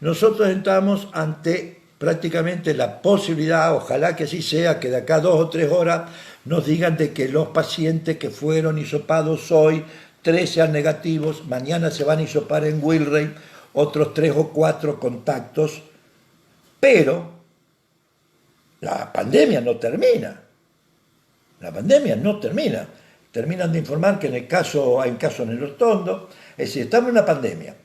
nosotros estamos ante prácticamente la posibilidad, ojalá que así sea, que de acá 2 o 3 horas nos digan de que los pacientes que fueron hisopados hoy, 3 sean negativos, mañana se van a hisopar en Wilray, otros 3 o 4 contactos, pero la pandemia no termina. La pandemia no termina. terminan de informar que hay un caso en el Hortondo, es decir, estamos en una pandemia.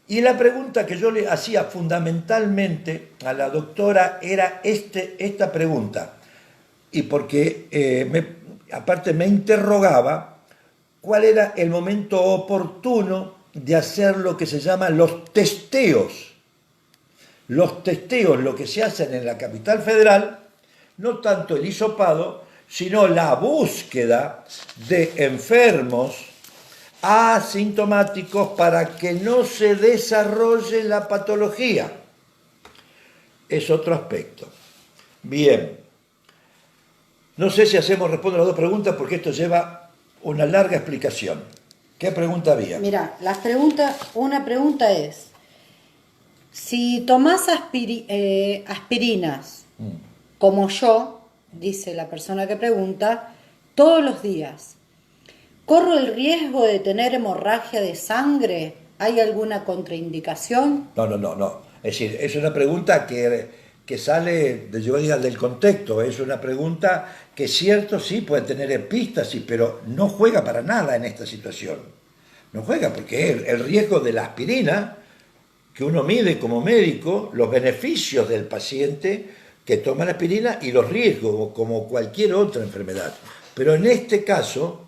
Y la pregunta que yo le hacía fundamentalmente a la doctora era esta pregunta, y porque aparte me interrogaba cuál era el momento oportuno de hacer lo que se llama los testeos. Los testeos, lo que se hacen en la capital federal, no tanto el hisopado, sino la búsqueda de enfermos asintomáticos para que no se desarrolle la patología. Es otro aspecto. Bien. No sé si respondo a las dos preguntas porque esto lleva una larga explicación. ¿Qué pregunta había? Mira, una pregunta es, si tomás aspirinas, como yo, dice la persona que pregunta, todos los días, ¿corro el riesgo de tener hemorragia de sangre? ¿Hay alguna contraindicación? No. Es decir, es una pregunta que sale del contexto. Es una pregunta que es cierto, sí, puede tener epístasis, pero no juega para nada en esta situación. No juega porque el riesgo de la aspirina, que uno mide como médico, los beneficios del paciente que toma la aspirina y los riesgos, como cualquier otra enfermedad. Pero en este caso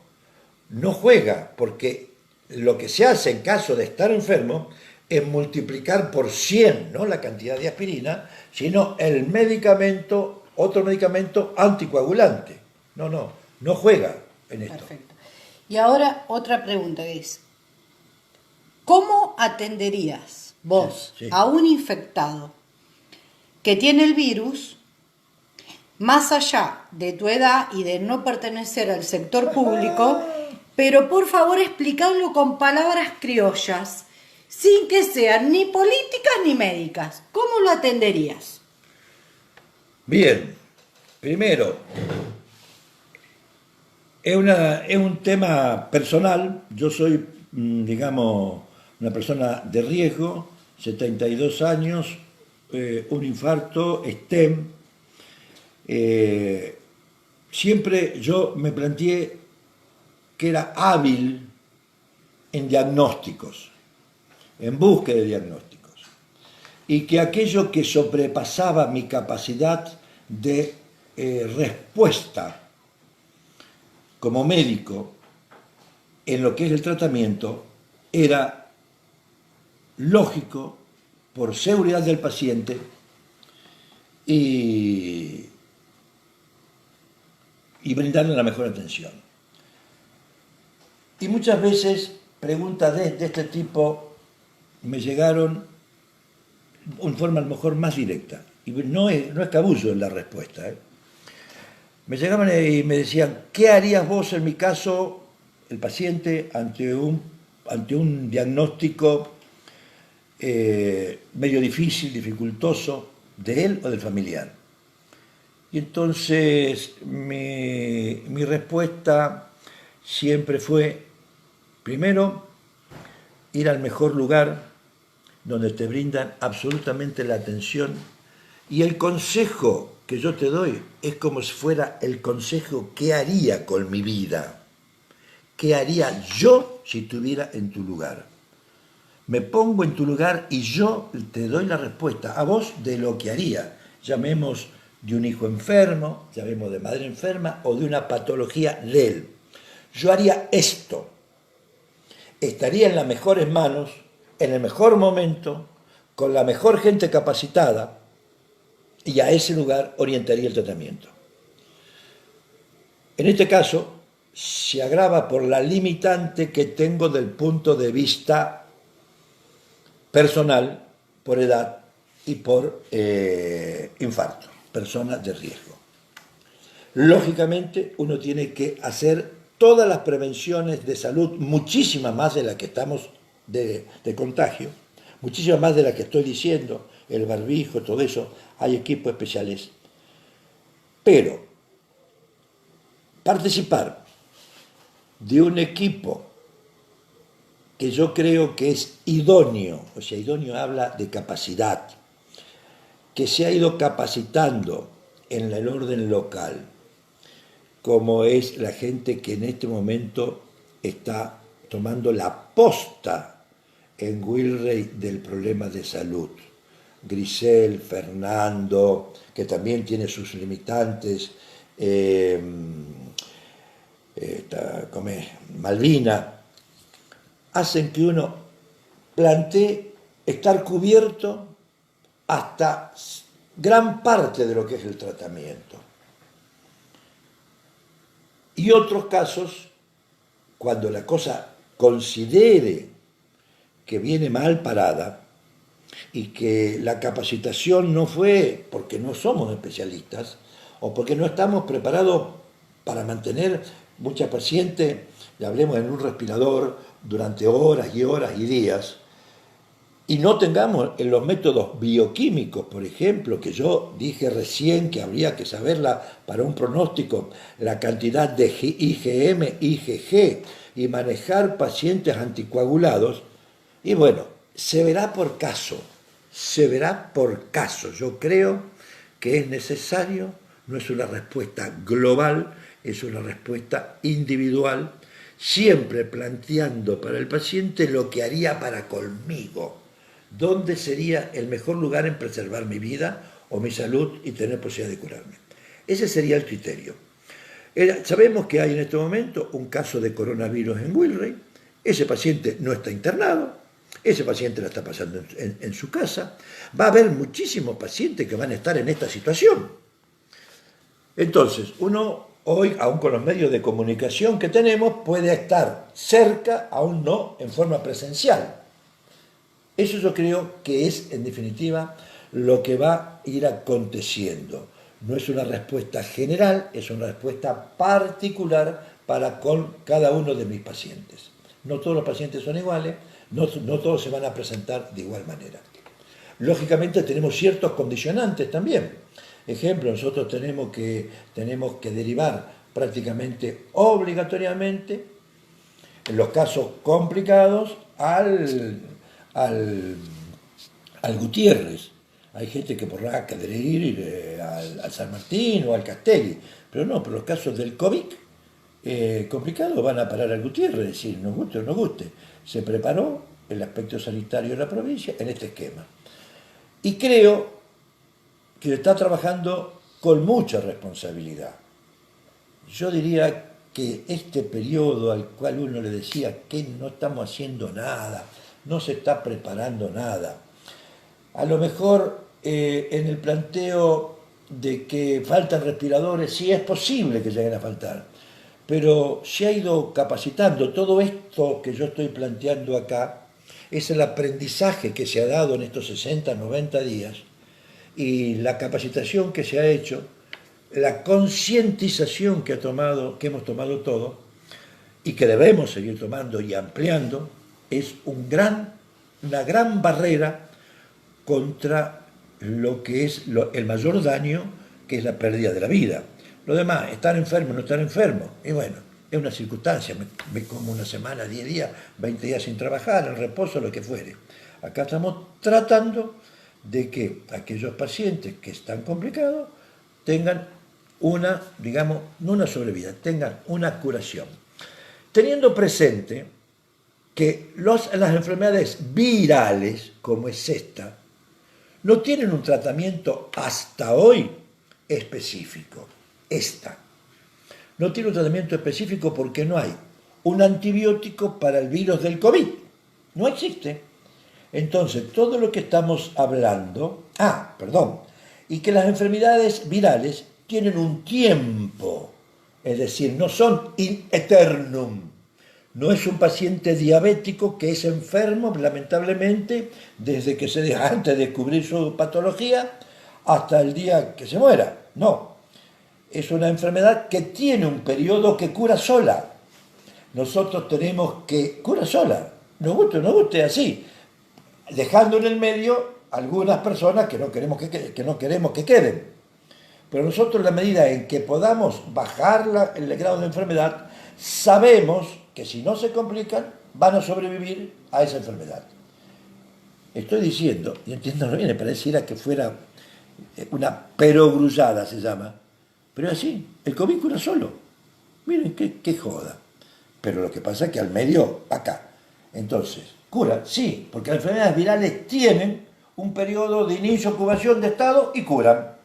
no juega, porque lo que se hace en caso de estar enfermo es multiplicar por 100, no la cantidad de aspirina, sino el medicamento, otro medicamento anticoagulante. No juega en esto. Perfecto. Y ahora otra pregunta es, ¿cómo atenderías vos a un infectado que tiene el virus, más allá de tu edad y de no pertenecer al sector público, pero por favor explicarlo con palabras criollas, sin que sean ni políticas ni médicas? ¿Cómo lo atenderías? Bien, primero, es un tema personal. Yo soy, digamos, una persona de riesgo, 72 años, un infarto, STEM. Siempre yo me planteé que era hábil en diagnósticos, en búsqueda de diagnósticos, y que aquello que sobrepasaba mi capacidad de respuesta como médico en lo que es el tratamiento era lógico por seguridad del paciente y brindarle la mejor atención. Y muchas veces preguntas de este tipo me llegaron en forma a lo mejor más directa, y no es cabullo en la respuesta. Me llegaban y me decían, ¿qué harías vos en mi caso, el paciente, ante un diagnóstico medio difícil, dificultoso, de él o del familiar? Y entonces mi respuesta siempre fue, primero, ir al mejor lugar donde te brindan absolutamente la atención, y el consejo que yo te doy es como si fuera el consejo que haría con mi vida, qué haría yo si estuviera en tu lugar. Me pongo en tu lugar y yo te doy la respuesta a vos de lo que haría. Llamemos de un hijo enfermo, llamemos de madre enferma o de una patología de él. Yo haría esto. Estaría en las mejores manos, en el mejor momento, con la mejor gente capacitada, y a ese lugar orientaría el tratamiento. En este caso, se agrava por la limitante que tengo del punto de vista personal, por edad y por infarto, persona de riesgo. Lógicamente, uno tiene que hacer todas las prevenciones de salud, muchísimas más de las que estamos de contagio, muchísimas más de las que estoy diciendo, el barbijo, todo eso, hay equipos especiales. Pero participar de un equipo que yo creo que es idóneo, o sea, idóneo habla de capacidad, que se ha ido capacitando en el orden local, como es la gente que en este momento está tomando la posta en Wilrey del problema de salud. Grisel, Fernando, que también tiene sus limitantes, Malvina, hacen que uno plantee estar cubierto hasta gran parte de lo que es el tratamiento. Y otros casos, cuando la cosa considere que viene mal parada y que la capacitación no fue porque no somos especialistas o porque no estamos preparados para mantener muchas pacientes, ya hablemos en un respirador durante horas y horas y días, y no tengamos en los métodos bioquímicos, por ejemplo, que yo dije recién que habría que saberla para un pronóstico, la cantidad de IgM, IgG, y manejar pacientes anticoagulados, y bueno, se verá por caso, se verá por caso. Yo creo que es necesario, no es una respuesta global, es una respuesta individual, siempre planteando para el paciente lo que haría para conmigo. ¿Dónde sería el mejor lugar en preservar mi vida o mi salud y tener posibilidad de curarme? Ese sería el criterio. Sabemos que hay en este momento un caso de coronavirus en Wilrey. Ese paciente no está internado, ese paciente la está pasando en su casa. Va a haber muchísimos pacientes que van a estar en esta situación. Entonces, uno hoy, aún con los medios de comunicación que tenemos, puede estar cerca, aún no en forma presencial. Eso yo creo que es, en definitiva, lo que va a ir aconteciendo. No es una respuesta general, es una respuesta particular para con cada uno de mis pacientes. No todos los pacientes son iguales, no todos se van a presentar de igual manera. Lógicamente tenemos ciertos condicionantes también. Ejemplo, nosotros tenemos que derivar prácticamente obligatoriamente, en los casos complicados, al Gutiérrez. Hay gente que podrá querer ir al San Martín o al Castelli, pero no, por los casos del COVID complicados van a parar al Gutiérrez, es decir, nos guste o no guste. Se preparó el aspecto sanitario de la provincia en este esquema. Y creo que está trabajando con mucha responsabilidad. Yo diría que este periodo al cual uno le decía que no estamos haciendo nada, no se está preparando nada, a lo mejor en el planteo de que faltan respiradores, sí es posible que lleguen a faltar, pero se ha ido capacitando. Todo esto que yo estoy planteando acá es el aprendizaje que se ha dado en estos 60, 90 días y la capacitación que se ha hecho, la concientización que hemos tomado todos y que debemos seguir tomando y ampliando, es una gran barrera contra lo que es el mayor daño, que es la pérdida de la vida. Lo demás, estar enfermo, no estar enfermo, y bueno, es una circunstancia, me como una semana, 10 días, 20 días sin trabajar, en reposo, lo que fuere. Acá estamos tratando de que aquellos pacientes que están complicados tengan una, digamos, no una sobrevida, tengan una curación. Teniendo presente que las enfermedades virales, como es esta, no tienen un tratamiento hasta hoy específico. Esta no tiene un tratamiento específico porque no hay un antibiótico para el virus del COVID. No existe. Entonces, todo lo que estamos hablando... y que las enfermedades virales tienen un tiempo, es decir, no son in eternum. No es un paciente diabético que es enfermo, lamentablemente, desde que antes de descubrir su patología hasta el día que se muera. No, es una enfermedad que tiene un periodo que cura sola. Nosotros tenemos que cura sola, nos guste o no guste, así, dejando en el medio algunas personas que no queremos que queden. Pero nosotros, en la medida en que podamos bajar el grado de enfermedad, sabemos que si no se complican, van a sobrevivir a esa enfermedad. Estoy diciendo, y entiéndalo bien, pareciera que fuera una perogrullada, se llama, pero es así, el COVID cura solo. Miren, qué joda. Pero lo que pasa es que al medio, acá. Entonces, ¿cura? Sí, porque las enfermedades virales tienen un periodo de inicio, incubación de estado y curan.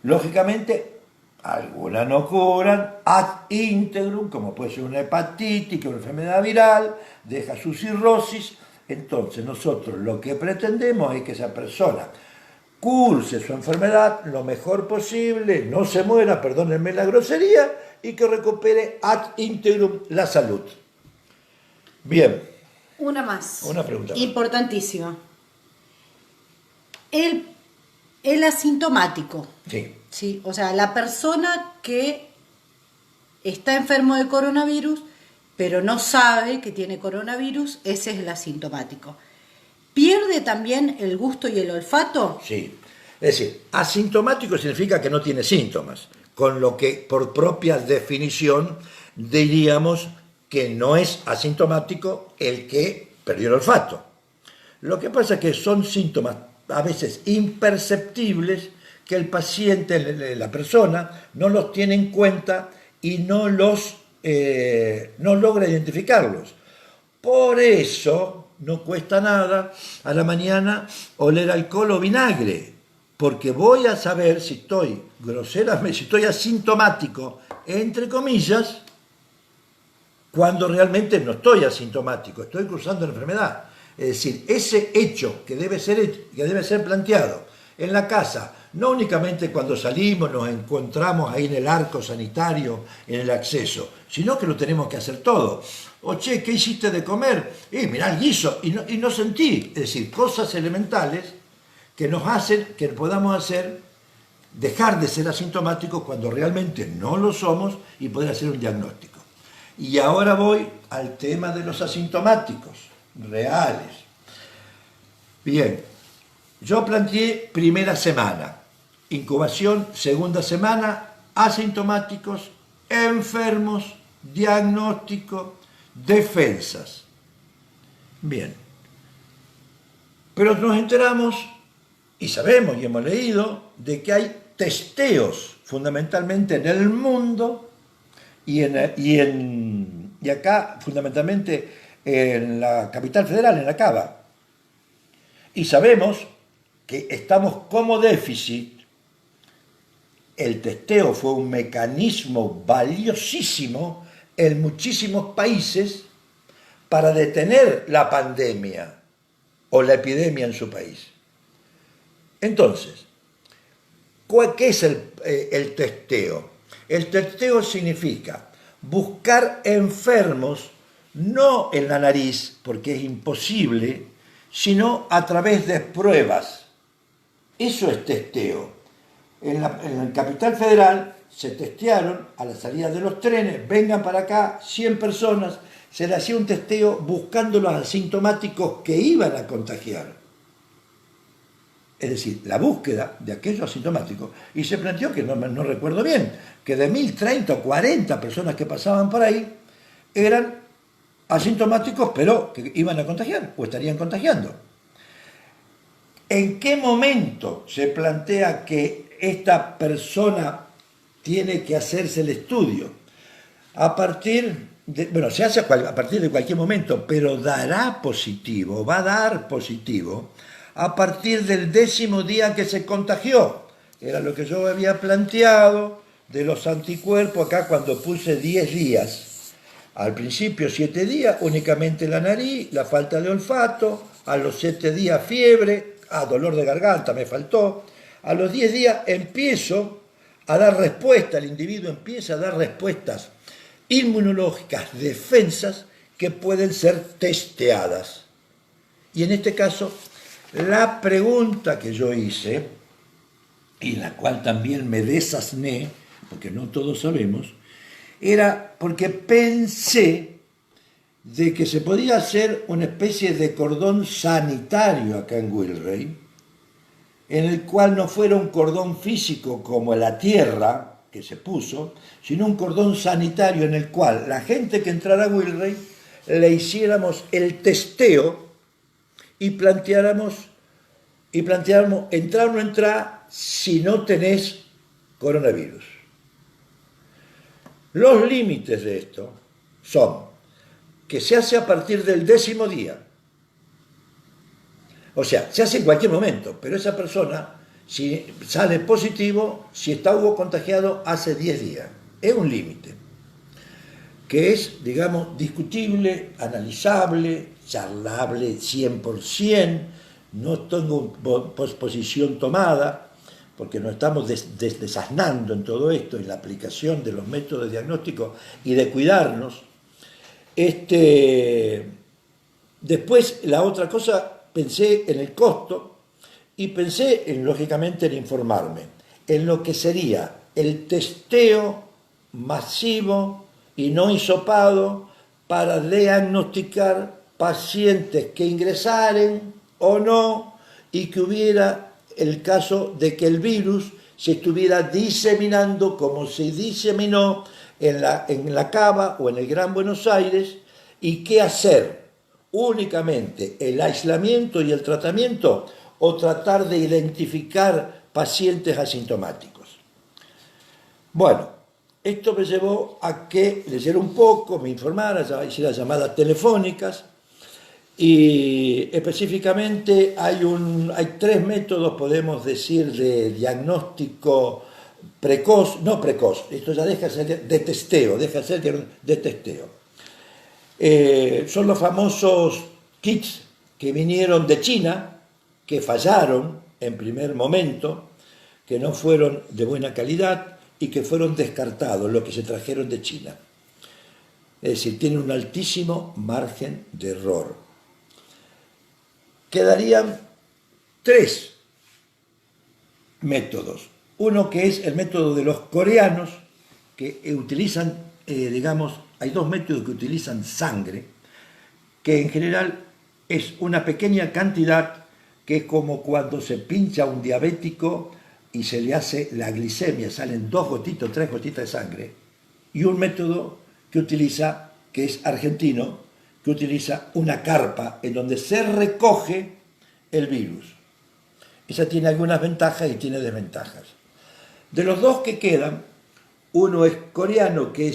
Lógicamente, algunas no curan ad integrum, como puede ser una hepatitis, que es una enfermedad viral, deja su cirrosis. Entonces, nosotros lo que pretendemos es que esa persona curse su enfermedad lo mejor posible, no se muera, perdónenme la grosería, y que recupere ad integrum la salud. Bien. Una más. Una pregunta más. Importantísima. El asintomático. Sí. ¿Sí? O sea, la persona que está enfermo de coronavirus, pero no sabe que tiene coronavirus, ese es el asintomático. ¿Pierde también el gusto y el olfato? Sí. Es decir, asintomático significa que no tiene síntomas, con lo que por propia definición diríamos que no es asintomático el que perdió el olfato. Lo que pasa es que son síntomas a veces imperceptibles que el paciente, la persona, no los tiene en cuenta y no logra identificarlos. Por eso no cuesta nada a la mañana oler alcohol o vinagre, porque voy a saber si estoy groseramente, si estoy asintomático, entre comillas, cuando realmente no estoy asintomático, estoy cursando la enfermedad. Es decir, ese hecho que debe ser planteado en la casa, no únicamente cuando salimos, nos encontramos ahí en el arco sanitario, en el acceso, sino que lo tenemos que hacer todo. O che, ¿qué hiciste de comer? Mirá el guiso, y no sentí. Es decir, cosas elementales que nos hacen, que podamos hacer, dejar de ser asintomáticos cuando realmente no lo somos y poder hacer un diagnóstico. Y ahora voy al tema de los asintomáticos reales. Bien, yo planteé primera semana, incubación, segunda semana, asintomáticos, enfermos, diagnóstico, defensas. Bien, pero nos enteramos y sabemos y hemos leído de que hay testeos fundamentalmente en el mundo y acá fundamentalmente en la capital federal, en la Cava. Y sabemos que estamos como déficit. El testeo fue un mecanismo valiosísimo en muchísimos países para detener la pandemia o la epidemia en su país. Entonces, ¿qué es el testeo? El testeo significa buscar enfermos no en la nariz, porque es imposible, sino a través de pruebas. Eso es testeo. En la capital federal se testearon a la salida de los trenes, vengan para acá, 100 personas, se le hacía un testeo buscando los asintomáticos que iban a contagiar. Es decir, la búsqueda de aquellos asintomáticos, y se planteó, que no recuerdo bien, que de 1.030 o 40 personas que pasaban por ahí, eran asintomáticos, pero que iban a contagiar, o estarían contagiando. ¿En qué momento se plantea que esta persona tiene que hacerse el estudio? A partir de, se hace a partir de cualquier momento, pero dará positivo, va a dar positivo, a partir del 10º día que se contagió. Era lo que yo había planteado de los anticuerpos acá cuando puse 10 días. Al principio 7 días, únicamente la nariz, la falta de olfato, a los 7 días fiebre, dolor de garganta me faltó, a los 10 días empiezo a dar respuesta, el individuo empieza a dar respuestas inmunológicas, defensas, que pueden ser testeadas. Y en este caso, la pregunta que yo hice, y la cual también me desasné, porque no todos sabemos, era porque pensé de que se podía hacer una especie de cordón sanitario acá en Wilray, en el cual no fuera un cordón físico como la tierra que se puso, sino un cordón sanitario en el cual la gente que entrara a Wilray le hiciéramos el testeo y planteáramos, entrar o no entrar si no tenés coronavirus. Los límites de esto son que se hace a partir del 10º día. O sea, se hace en cualquier momento, pero esa persona, si sale positivo, si hubo contagiado hace 10 días. Es un límite que es, digamos, discutible, analizable, charlable 100%, no tengo posición tomada, porque nos estamos desasnando en todo esto, en la aplicación de los métodos de diagnóstico y de cuidarnos. Después, la otra cosa, pensé en el costo y pensé, lógicamente, en informarme, en lo que sería el testeo masivo y no hisopado para diagnosticar pacientes que ingresaren o no y que hubiera el caso de que el virus se estuviera diseminando como se diseminó en la Cava o en el Gran Buenos Aires, y qué hacer, únicamente el aislamiento y el tratamiento o tratar de identificar pacientes asintomáticos. Bueno, esto me llevó a que leyera un poco, me informara, hiciera llamadas telefónicas, y específicamente hay 3 métodos, podemos decir, de diagnóstico precoz, no precoz, esto ya deja de ser de testeo, son los famosos kits que vinieron de China, que fallaron en primer momento, que no fueron de buena calidad y que fueron descartados, los que se trajeron de China. Es decir, tienen un altísimo margen de error. Quedarían 3 métodos. Uno que es el método de los coreanos, que utilizan, digamos, hay 2 métodos que utilizan sangre, que en general es una pequeña cantidad, que es como cuando se pincha a un diabético y se le hace la glicemia, salen 2 gotitas, 3 gotitas de sangre. Y un método que utiliza, que es argentino, que utiliza una carpa en donde se recoge el virus. Esa tiene algunas ventajas y tiene desventajas. De los 2 que quedan, uno es coreano, que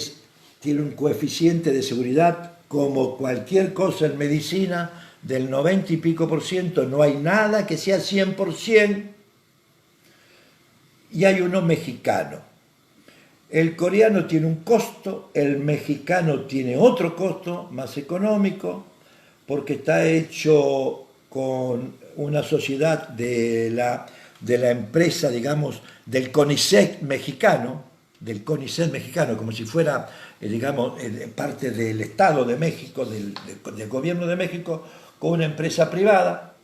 tiene un coeficiente de seguridad como cualquier cosa en medicina del 90 y pico %, no hay nada que sea 100%, y hay uno mexicano. El coreano tiene un costo, el mexicano tiene otro costo más económico, porque está hecho con una sociedad de la empresa, digamos, del CONICET mexicano, como si fuera, digamos, parte del Estado de México, del gobierno de México, con una empresa privada,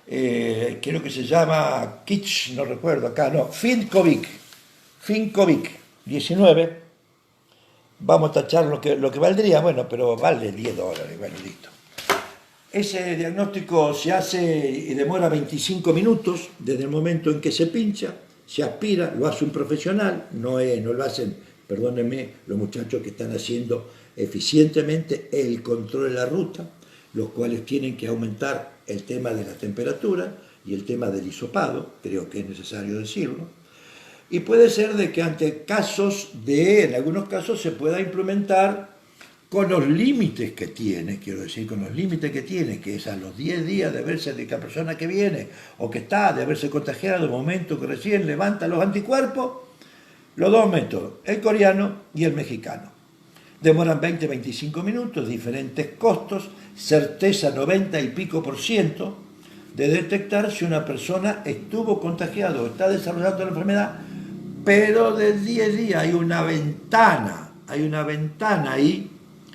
creo que se llama Kitsch, no recuerdo acá, no, Fincovic 19, vamos a tachar lo que valdría, bueno, pero vale $10, bueno, listo. Ese diagnóstico se hace y demora 25 minutos desde el momento en que se pincha, se aspira, lo hace un profesional, no lo hacen, perdónenme, los muchachos que están haciendo eficientemente el control de la ruta, los cuales tienen que aumentar el tema de la temperatura y el tema del hisopado, creo que es necesario decirlo. Y puede ser de que ante en algunos casos se pueda implementar con los límites que tiene, que es a los 10 días de haberse, de que la persona que viene o que está, de haberse contagiado, el momento que recién levanta los anticuerpos, los 2 métodos, el coreano y el mexicano. Demoran 20-25 minutos, diferentes costos, certeza 90 y pico % de detectar si una persona estuvo contagiada o está desarrollando la enfermedad, pero de 10 días hay una ventana ahí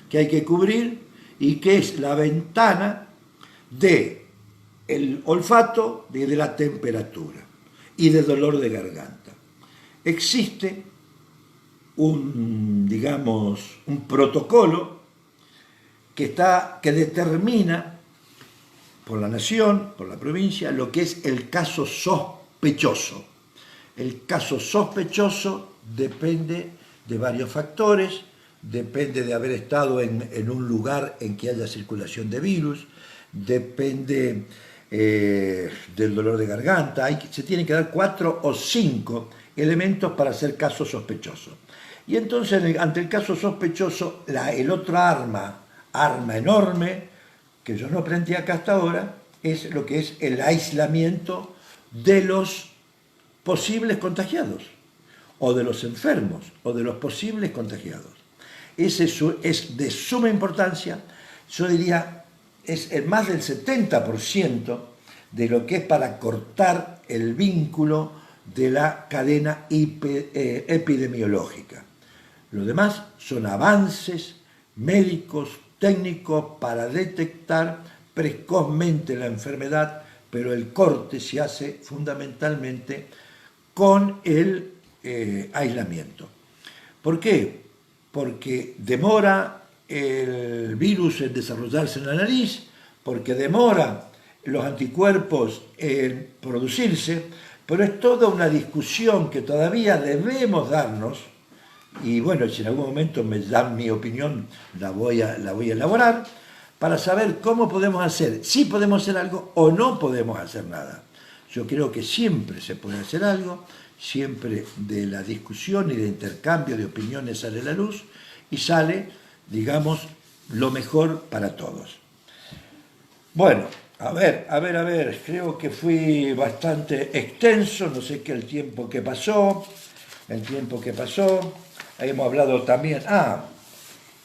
que hay que cubrir, y que es la ventana del olfato y de la temperatura y del dolor de garganta. Existe un protocolo que determina por la nación, por la provincia, lo que es el caso sospechoso. El caso sospechoso depende de varios factores, depende de haber estado en un lugar en que haya circulación de virus, depende del dolor de garganta, se tienen que dar 4 o 5 elementos para hacer caso sospechoso. Y entonces, ante el caso sospechoso, el otro arma enorme, que yo no aprendí acá hasta ahora, es lo que es el aislamiento de los posibles contagiados, o de los enfermos, o de los posibles contagiados. Ese es de suma importancia, yo diría, es el más del 70% de lo que es para cortar el vínculo de la cadena epidemiológica. Lo demás son avances médicos, técnicos para detectar precozmente la enfermedad, pero el corte se hace fundamentalmente con el aislamiento. ¿Por qué? Porque demora el virus en desarrollarse en la nariz, porque demora los anticuerpos en producirse, pero es toda una discusión que todavía debemos darnos, y bueno, si en algún momento me dan mi opinión, la voy a elaborar, para saber cómo podemos hacer, si podemos hacer algo o no podemos hacer nada. Yo creo que siempre se puede hacer algo, siempre de la discusión y de intercambio de opiniones sale la luz y sale, digamos, lo mejor para todos. Bueno, a ver, creo que fui bastante extenso, no sé qué el tiempo que pasó, hemos hablado también,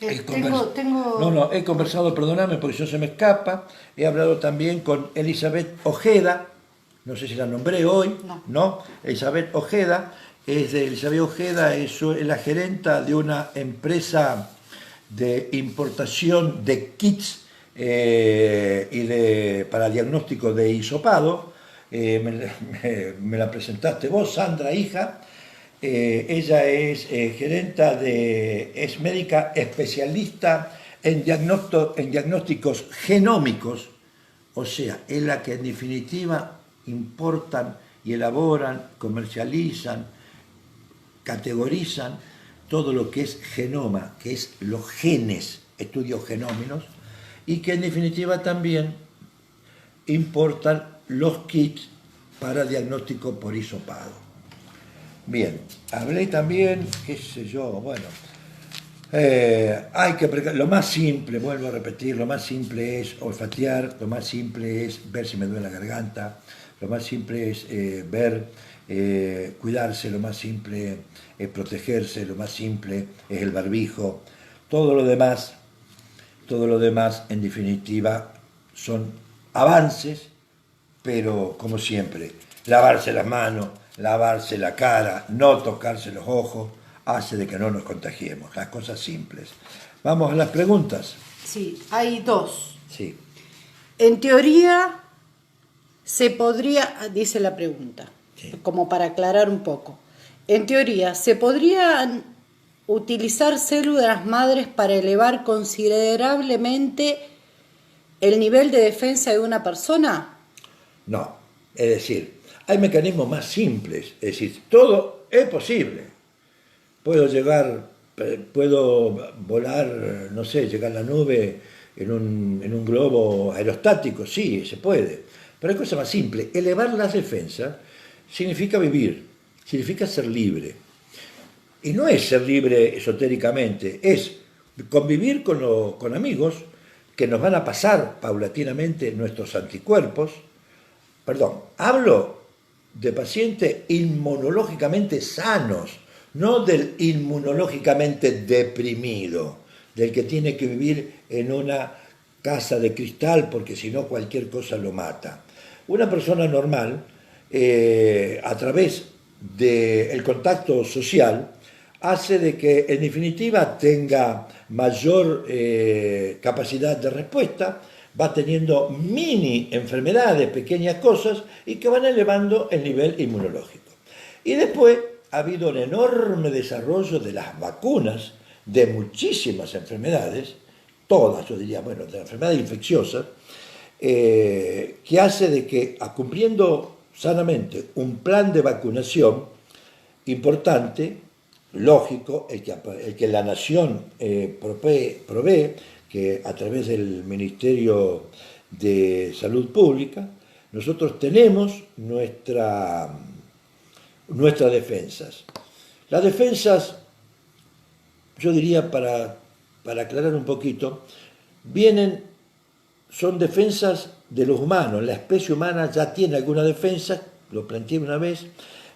he conversado, perdóname porque eso se me escapa, he hablado también con Elizabeth Ojeda, no sé si la nombré hoy, ¿no? Elizabeth Ojeda es la gerenta de una empresa de importación de kits para diagnóstico de hisopado. Me la presentaste vos, Sandra, hija. Ella es es médica especialista en diagnósticos genómicos, o sea, es la que en definitiva importan y elaboran, comercializan, categorizan todo lo que es genoma, que es los genes, estudios genómicos, y que en definitiva también importan los kits para diagnóstico por hisopado. Bien, hablé también, qué sé yo, bueno, lo más simple, vuelvo a repetir, lo más simple es olfatear, lo más simple es ver si me duele la garganta, lo más simple es cuidarse, lo más simple es protegerse, lo más simple es el barbijo. Todo lo demás, en definitiva, son avances, pero como siempre, lavarse las manos, lavarse la cara, no tocarse los ojos, hace de que no nos contagiemos, las cosas simples. Vamos a las preguntas. Sí, hay dos. Sí. En teoría, se podría, dice la pregunta, Sí. como para aclarar un poco, en teoría, ¿se podrían utilizar células madres para elevar considerablemente el nivel de defensa de una persona? No, es decir, hay mecanismos más simples, es decir, todo es posible. Puedo volar, no sé, llegar a la nube en un globo aerostático, sí, se puede. Pero hay cosas más simples. Elevar las defensas significa vivir, significa ser libre. Y no es ser libre esotéricamente, es convivir con amigos que nos van a pasar paulatinamente nuestros anticuerpos. Hablo de pacientes inmunológicamente sanos, no del inmunológicamente deprimido, del que tiene que vivir en una casa de cristal porque si no cualquier cosa lo mata. Una persona normal, a través del contacto social, hace de que en definitiva tenga mayor capacidad de respuesta, va teniendo mini enfermedades, pequeñas cosas, y que van elevando el nivel inmunológico. Y después ha habido un enorme desarrollo de las vacunas de muchísimas enfermedades, todas, yo diría, bueno, de enfermedades infecciosas, que hace de que, cumpliendo sanamente un plan de vacunación importante, lógico, el que la nación provee, que a través del Ministerio de Salud Pública, nosotros tenemos nuestras defensas. Las defensas yo diría para aclarar un poquito, son defensas de los humanos. La especie humana ya tiene alguna defensa, lo planteé una vez,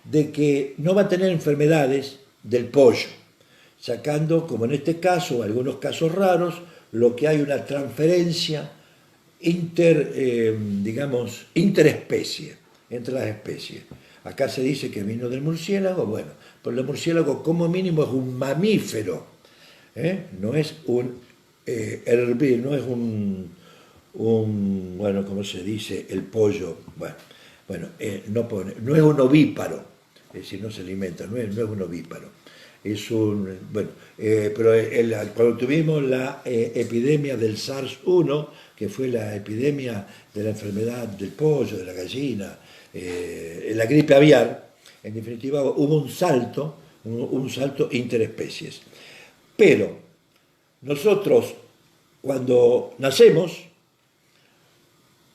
de que no va a tener enfermedades del pollo, sacando, como en este caso, algunos casos raros, lo que hay una transferencia interespecie, entre las especies. Acá se dice que vino del murciélago, bueno, pero el murciélago como mínimo es un mamífero, no es un herbívoro, no es bueno, ¿cómo se dice? El pollo, no es un ovíparo, es decir, no se alimenta, no es un ovíparo. Es cuando tuvimos la epidemia del SARS-1, que fue la epidemia de la enfermedad del pollo, de la gallina, la gripe aviar, en definitiva hubo un salto interespecies. Pero nosotros, cuando nacemos,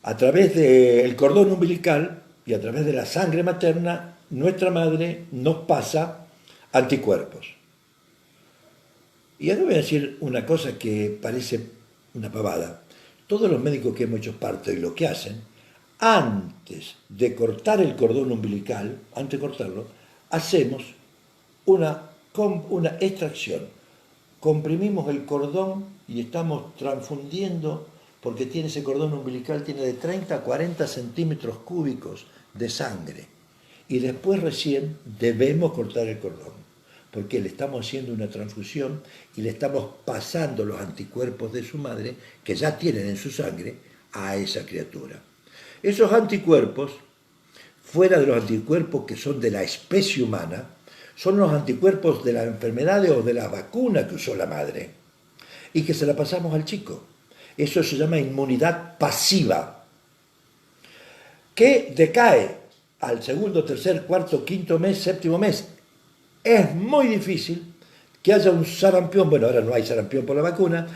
a través del cordón umbilical y a través de la sangre materna, nuestra madre nos pasa anticuerpos. Y ahora voy a decir una cosa que parece una pavada. Todos los médicos que hemos hecho parte de lo que hacen, antes de cortar el cordón umbilical, antes de cortarlo, hacemos una extracción. Comprimimos el cordón y estamos transfundiendo, porque ese cordón umbilical tiene de 30 a 40 centímetros cúbicos de sangre. Y después recién debemos cortar el cordón, porque le estamos haciendo una transfusión y le estamos pasando los anticuerpos de su madre, que ya tienen en su sangre, a esa criatura. Esos anticuerpos, fuera de los anticuerpos que son de la especie humana, son los anticuerpos de las enfermedades o de la vacuna que usó la madre y que se la pasamos al chico. Eso se llama inmunidad pasiva, que decae al segundo, tercer, cuarto, quinto mes, séptimo mes. Es muy difícil que haya un sarampión, bueno, ahora no hay sarampión por la vacuna,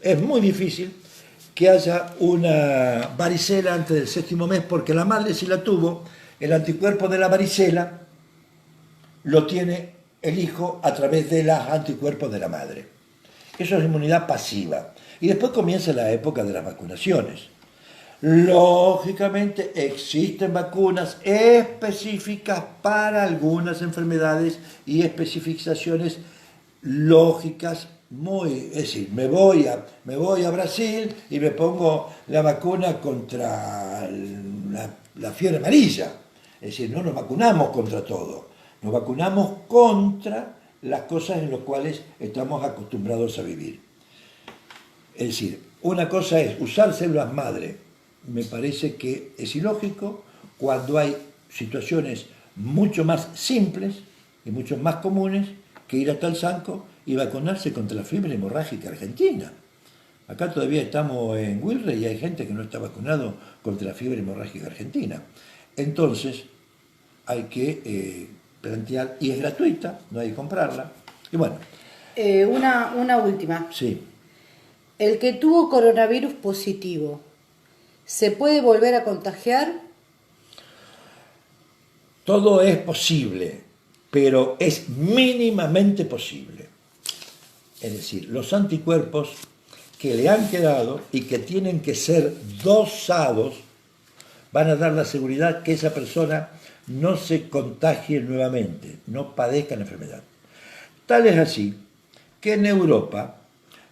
es muy difícil que haya una varicela antes del séptimo mes, porque la madre, si la tuvo, el anticuerpo de la varicela lo tiene el hijo a través de los anticuerpos de la madre. Eso es inmunidad pasiva. Y después comienza la época de las vacunaciones. Lógicamente existen vacunas específicas para algunas enfermedades y especificaciones lógicas es decir, me voy a Brasil y me pongo la vacuna contra la fiebre amarilla. Es decir, no nos vacunamos contra todo, nos vacunamos contra las cosas en las cuales estamos acostumbrados a vivir. Es decir, una cosa es usar células madre, me parece que es ilógico cuando hay situaciones mucho más simples y mucho más comunes que ir hasta el Sanco y vacunarse contra la fiebre hemorrágica argentina. Acá todavía estamos en Wilray y hay gente que no está vacunado contra la fiebre hemorrágica argentina. Entonces, hay que plantear, y es gratuita, no hay que comprarla. Y bueno. Una última. Sí. El que tuvo coronavirus positivo, ¿se puede volver a contagiar? Todo es posible, pero es mínimamente posible. Es decir, los anticuerpos que le han quedado y que tienen que ser dosados van a dar la seguridad que esa persona no se contagie nuevamente, no padezca la enfermedad. Tal es así que en Europa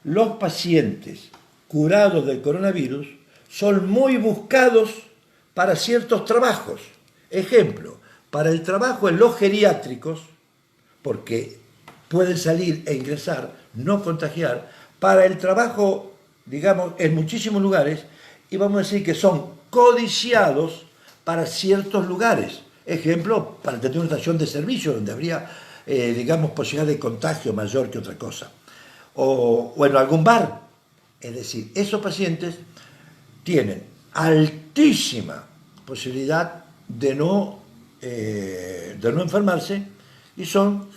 los pacientes curados del coronavirus son muy buscados para ciertos trabajos. Ejemplo, para el trabajo en los geriátricos, porque pueden salir e ingresar, no contagiar, para el trabajo, digamos, en muchísimos lugares, y vamos a decir que son codiciados para ciertos lugares. Ejemplo, para tener una estación de servicio donde habría, digamos, posibilidad de contagio mayor que otra cosa. O en algún bar. Es decir, esos pacientes tienen altísima posibilidad de no enfermarse y son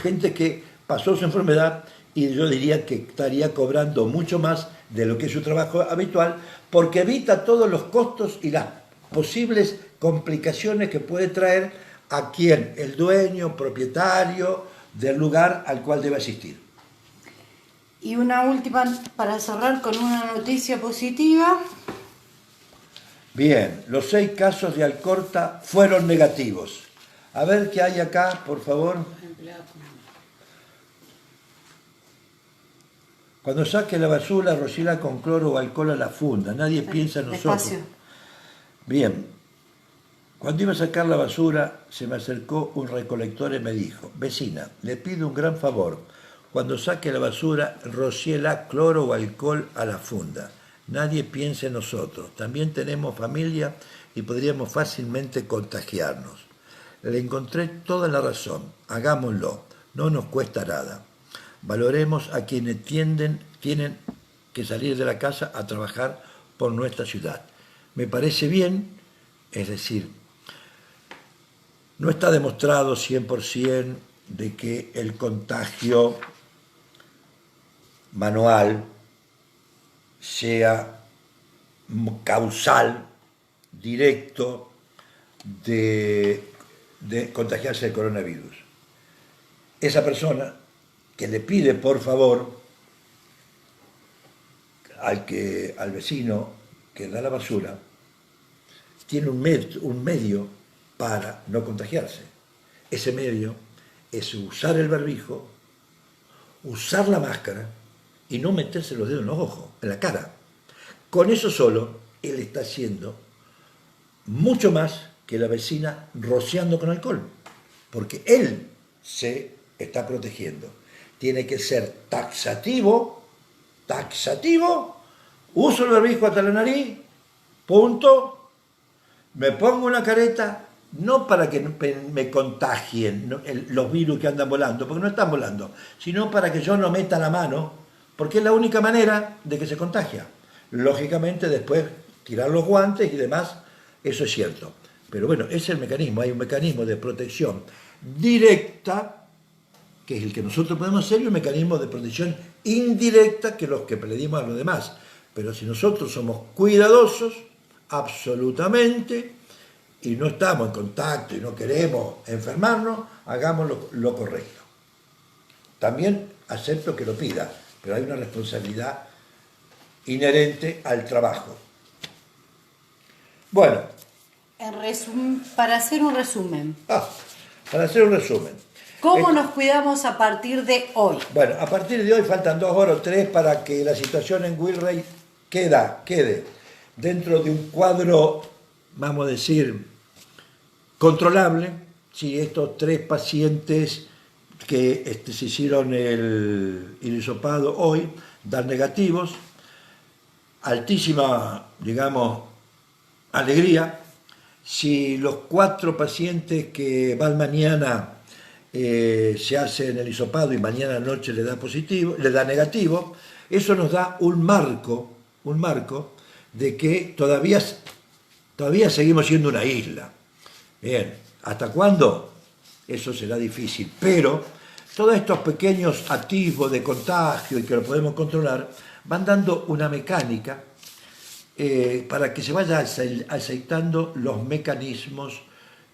gente que pasó su enfermedad y yo diría que estaría cobrando mucho más de lo que es su trabajo habitual porque evita todos los costos y las posibles complicaciones que puede traer a quien, el dueño, propietario del lugar al cual debe asistir. Y una última para cerrar con una noticia positiva. Bien, los 6 casos de Alcorta fueron negativos. A ver qué hay acá, por favor. Cuando saque la basura, rocíla con cloro o alcohol a la funda. Nadie piensa en nosotros. Despacio. Bien. Cuando iba a sacar la basura, se me acercó un recolector y me dijo: vecina, le pido un gran favor. Cuando saque la basura, rocíela cloro o alcohol a la funda. Nadie piensa en nosotros. También tenemos familia y podríamos fácilmente contagiarnos. Le encontré toda la razón. Hagámoslo. No nos cuesta nada. Valoremos a quienes tienen que salir de la casa a trabajar por nuestra ciudad. Me parece bien, es decir, no está demostrado 100% de que el contagio manual sea causal, directo, de contagiarse del coronavirus. Esa persona que le pide por favor al vecino que da la basura, tiene un medio para no contagiarse. Ese medio es usar el barbijo, usar la máscara y no meterse los dedos en los ojos, en la cara. Con eso solo, él está haciendo mucho más que la vecina rociando con alcohol, porque él se está protegiendo. Tiene que ser taxativo, uso el barbijo hasta la nariz, punto, me pongo una careta, no para que me contagien los virus que andan volando, porque no están volando, sino para que yo no meta la mano, porque es la única manera de que se contagia. Lógicamente después tirar los guantes y demás, eso es cierto. Pero bueno, ese es el mecanismo, hay un mecanismo de protección directa, que es el que nosotros podemos hacer, y un mecanismo de protección indirecta, que es los que pedimos a los demás. Pero si nosotros somos cuidadosos, absolutamente, y no estamos en contacto y no queremos enfermarnos, hagamos lo correcto. También acepto que lo pida, pero hay una responsabilidad inherente al trabajo. Bueno. Para hacer un resumen. Para hacer un resumen. ¿Cómo nos cuidamos a partir de hoy? Bueno, a partir de hoy faltan 2 horas o 3 para que la situación en Wilray quede dentro de un cuadro, vamos a decir, controlable. Si estos 3 pacientes que se hicieron el hisopado hoy dan negativos, altísima, digamos, alegría. Si los 4 pacientes que van mañana se hacen el hisopado y mañana noche le da negativo, eso nos da un marco de que todavía seguimos siendo una isla. Bien, ¿hasta cuándo? Eso será difícil, pero todos estos pequeños atisbos de contagio y que lo podemos controlar van dando una mecánica para que se vaya aceitando los mecanismos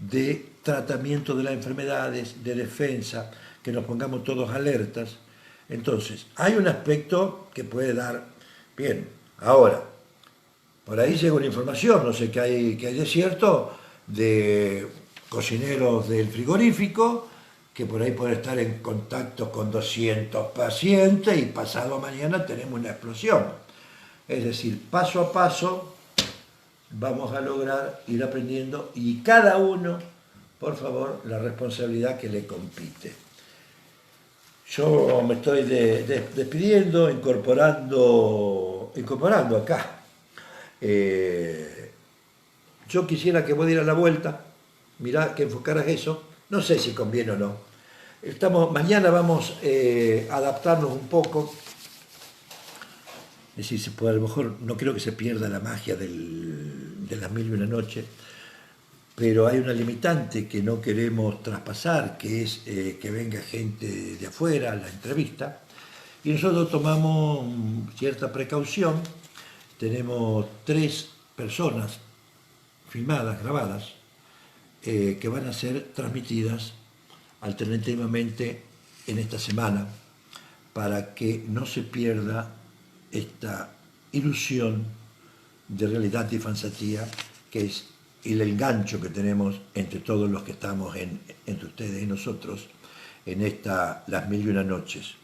de tratamiento de las enfermedades, de defensa, que nos pongamos todos alertas. Entonces, hay un aspecto que puede dar bien. Ahora, por ahí llega una información, no sé qué hay de cierto, de cocineros del frigorífico, que por ahí pueden estar en contacto con 200 pacientes y pasado mañana tenemos una explosión. Es decir, paso a paso vamos a lograr ir aprendiendo y cada uno, por favor, la responsabilidad que le compite. Yo me estoy despidiendo, incorporando acá. Yo quisiera que vos dieras la vuelta, mirá, que enfocaras eso. No sé si conviene o no. Mañana vamos a adaptarnos un poco. Es decir, a lo mejor no creo que se pierda la magia de las 1001 noches, pero hay una limitante que no queremos traspasar, que es que venga gente de afuera a la entrevista, y nosotros tomamos cierta precaución. Tenemos 3 personas filmadas, grabadas, que van a ser transmitidas alternativamente en esta semana para que no se pierda esta ilusión de realidad y fantasía que es el engancho que tenemos entre todos los que estamos entre ustedes y nosotros en Las Mil y Una Noches.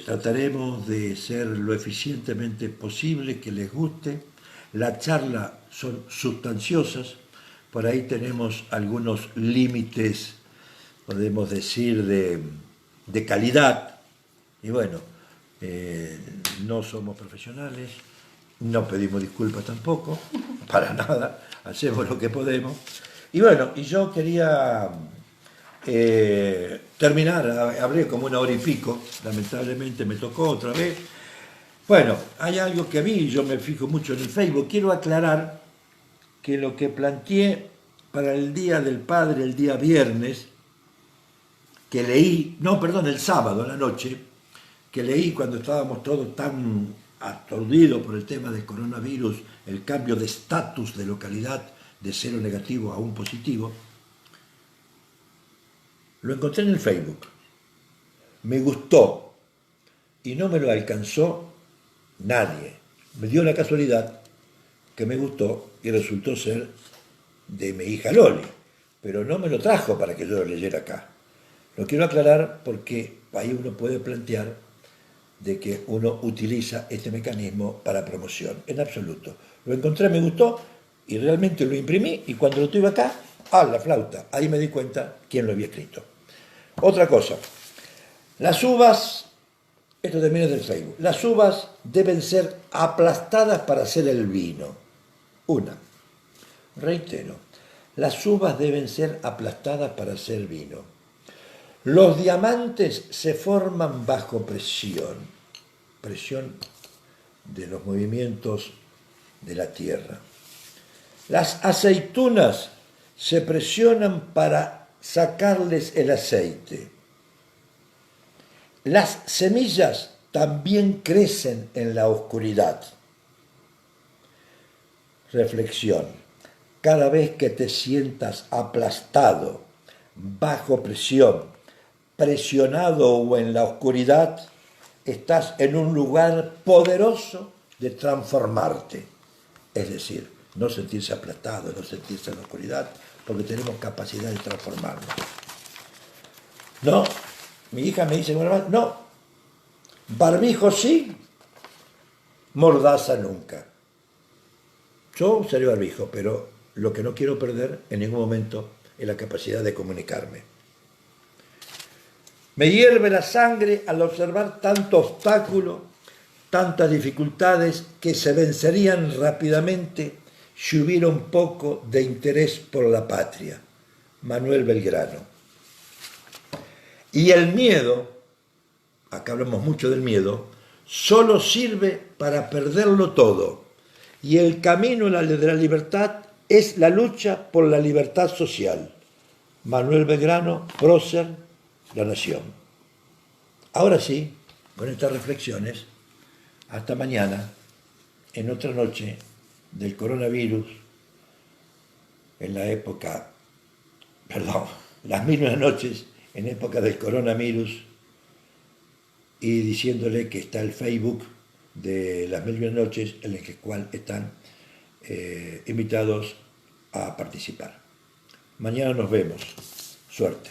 Trataremos de ser lo eficientemente posible, que les guste. Las charlas son sustanciosas, por ahí tenemos algunos límites, podemos decir, de calidad, y bueno, no somos profesionales, no pedimos disculpas tampoco, para nada, hacemos lo que podemos. Y bueno, y yo quería terminar, hablé como una hora y pico, lamentablemente me tocó otra vez. Bueno, hay algo que a mí, yo me fijo mucho en el Facebook, quiero aclarar que lo que planteé para el Día del Padre, el día viernes, que leí, no, perdón, el sábado a la noche, que leí cuando estábamos todos tan aturdidos por el tema del coronavirus, el cambio de estatus de localidad de 0 negativo a 1 positivo, lo encontré en el Facebook, me gustó y no me lo alcanzó nadie. Me dio la casualidad que me gustó y resultó ser de mi hija Loli, pero no me lo trajo para que yo lo leyera acá. Lo quiero aclarar porque ahí uno puede plantear de que uno utiliza este mecanismo para promoción. En absoluto. Lo encontré, me gustó y realmente lo imprimí y cuando lo tuve acá, la flauta, ahí me di cuenta quién lo había escrito. Otra cosa, las uvas, esto también es del Facebook, las uvas deben ser aplastadas para hacer el vino. Reitero, las uvas deben ser aplastadas para hacer vino. Los diamantes se forman bajo presión de los movimientos de la tierra. Las aceitunas se presionan para sacarles el aceite. Las semillas también crecen en la oscuridad. Reflexión. Cada vez que te sientas aplastado, bajo presión, presionado o en la oscuridad, estás en un lugar poderoso de transformarte. Es decir, no sentirse aplastado, no sentirse en la oscuridad, porque tenemos capacidad de transformarnos. No, mi hija me dice, no, barbijo sí, mordaza nunca. Yo usaré barbijo, pero lo que no quiero perder en ningún momento es la capacidad de comunicarme. Me hierve la sangre al observar tanto obstáculo, tantas dificultades que se vencerían rápidamente si hubiera un poco de interés por la patria. Manuel Belgrano. Y el miedo, acá hablamos mucho del miedo, solo sirve para perderlo todo. Y el camino de la libertad es la lucha por la libertad social. Manuel Belgrano, prócer, La Nación. Ahora sí, con estas reflexiones, hasta mañana, en otra noche del coronavirus, en la época, las mismas noches en época del coronavirus, y diciéndole que está el Facebook de Las Mil y Una Noches, en el cual están invitados a participar. Mañana nos vemos. Suerte.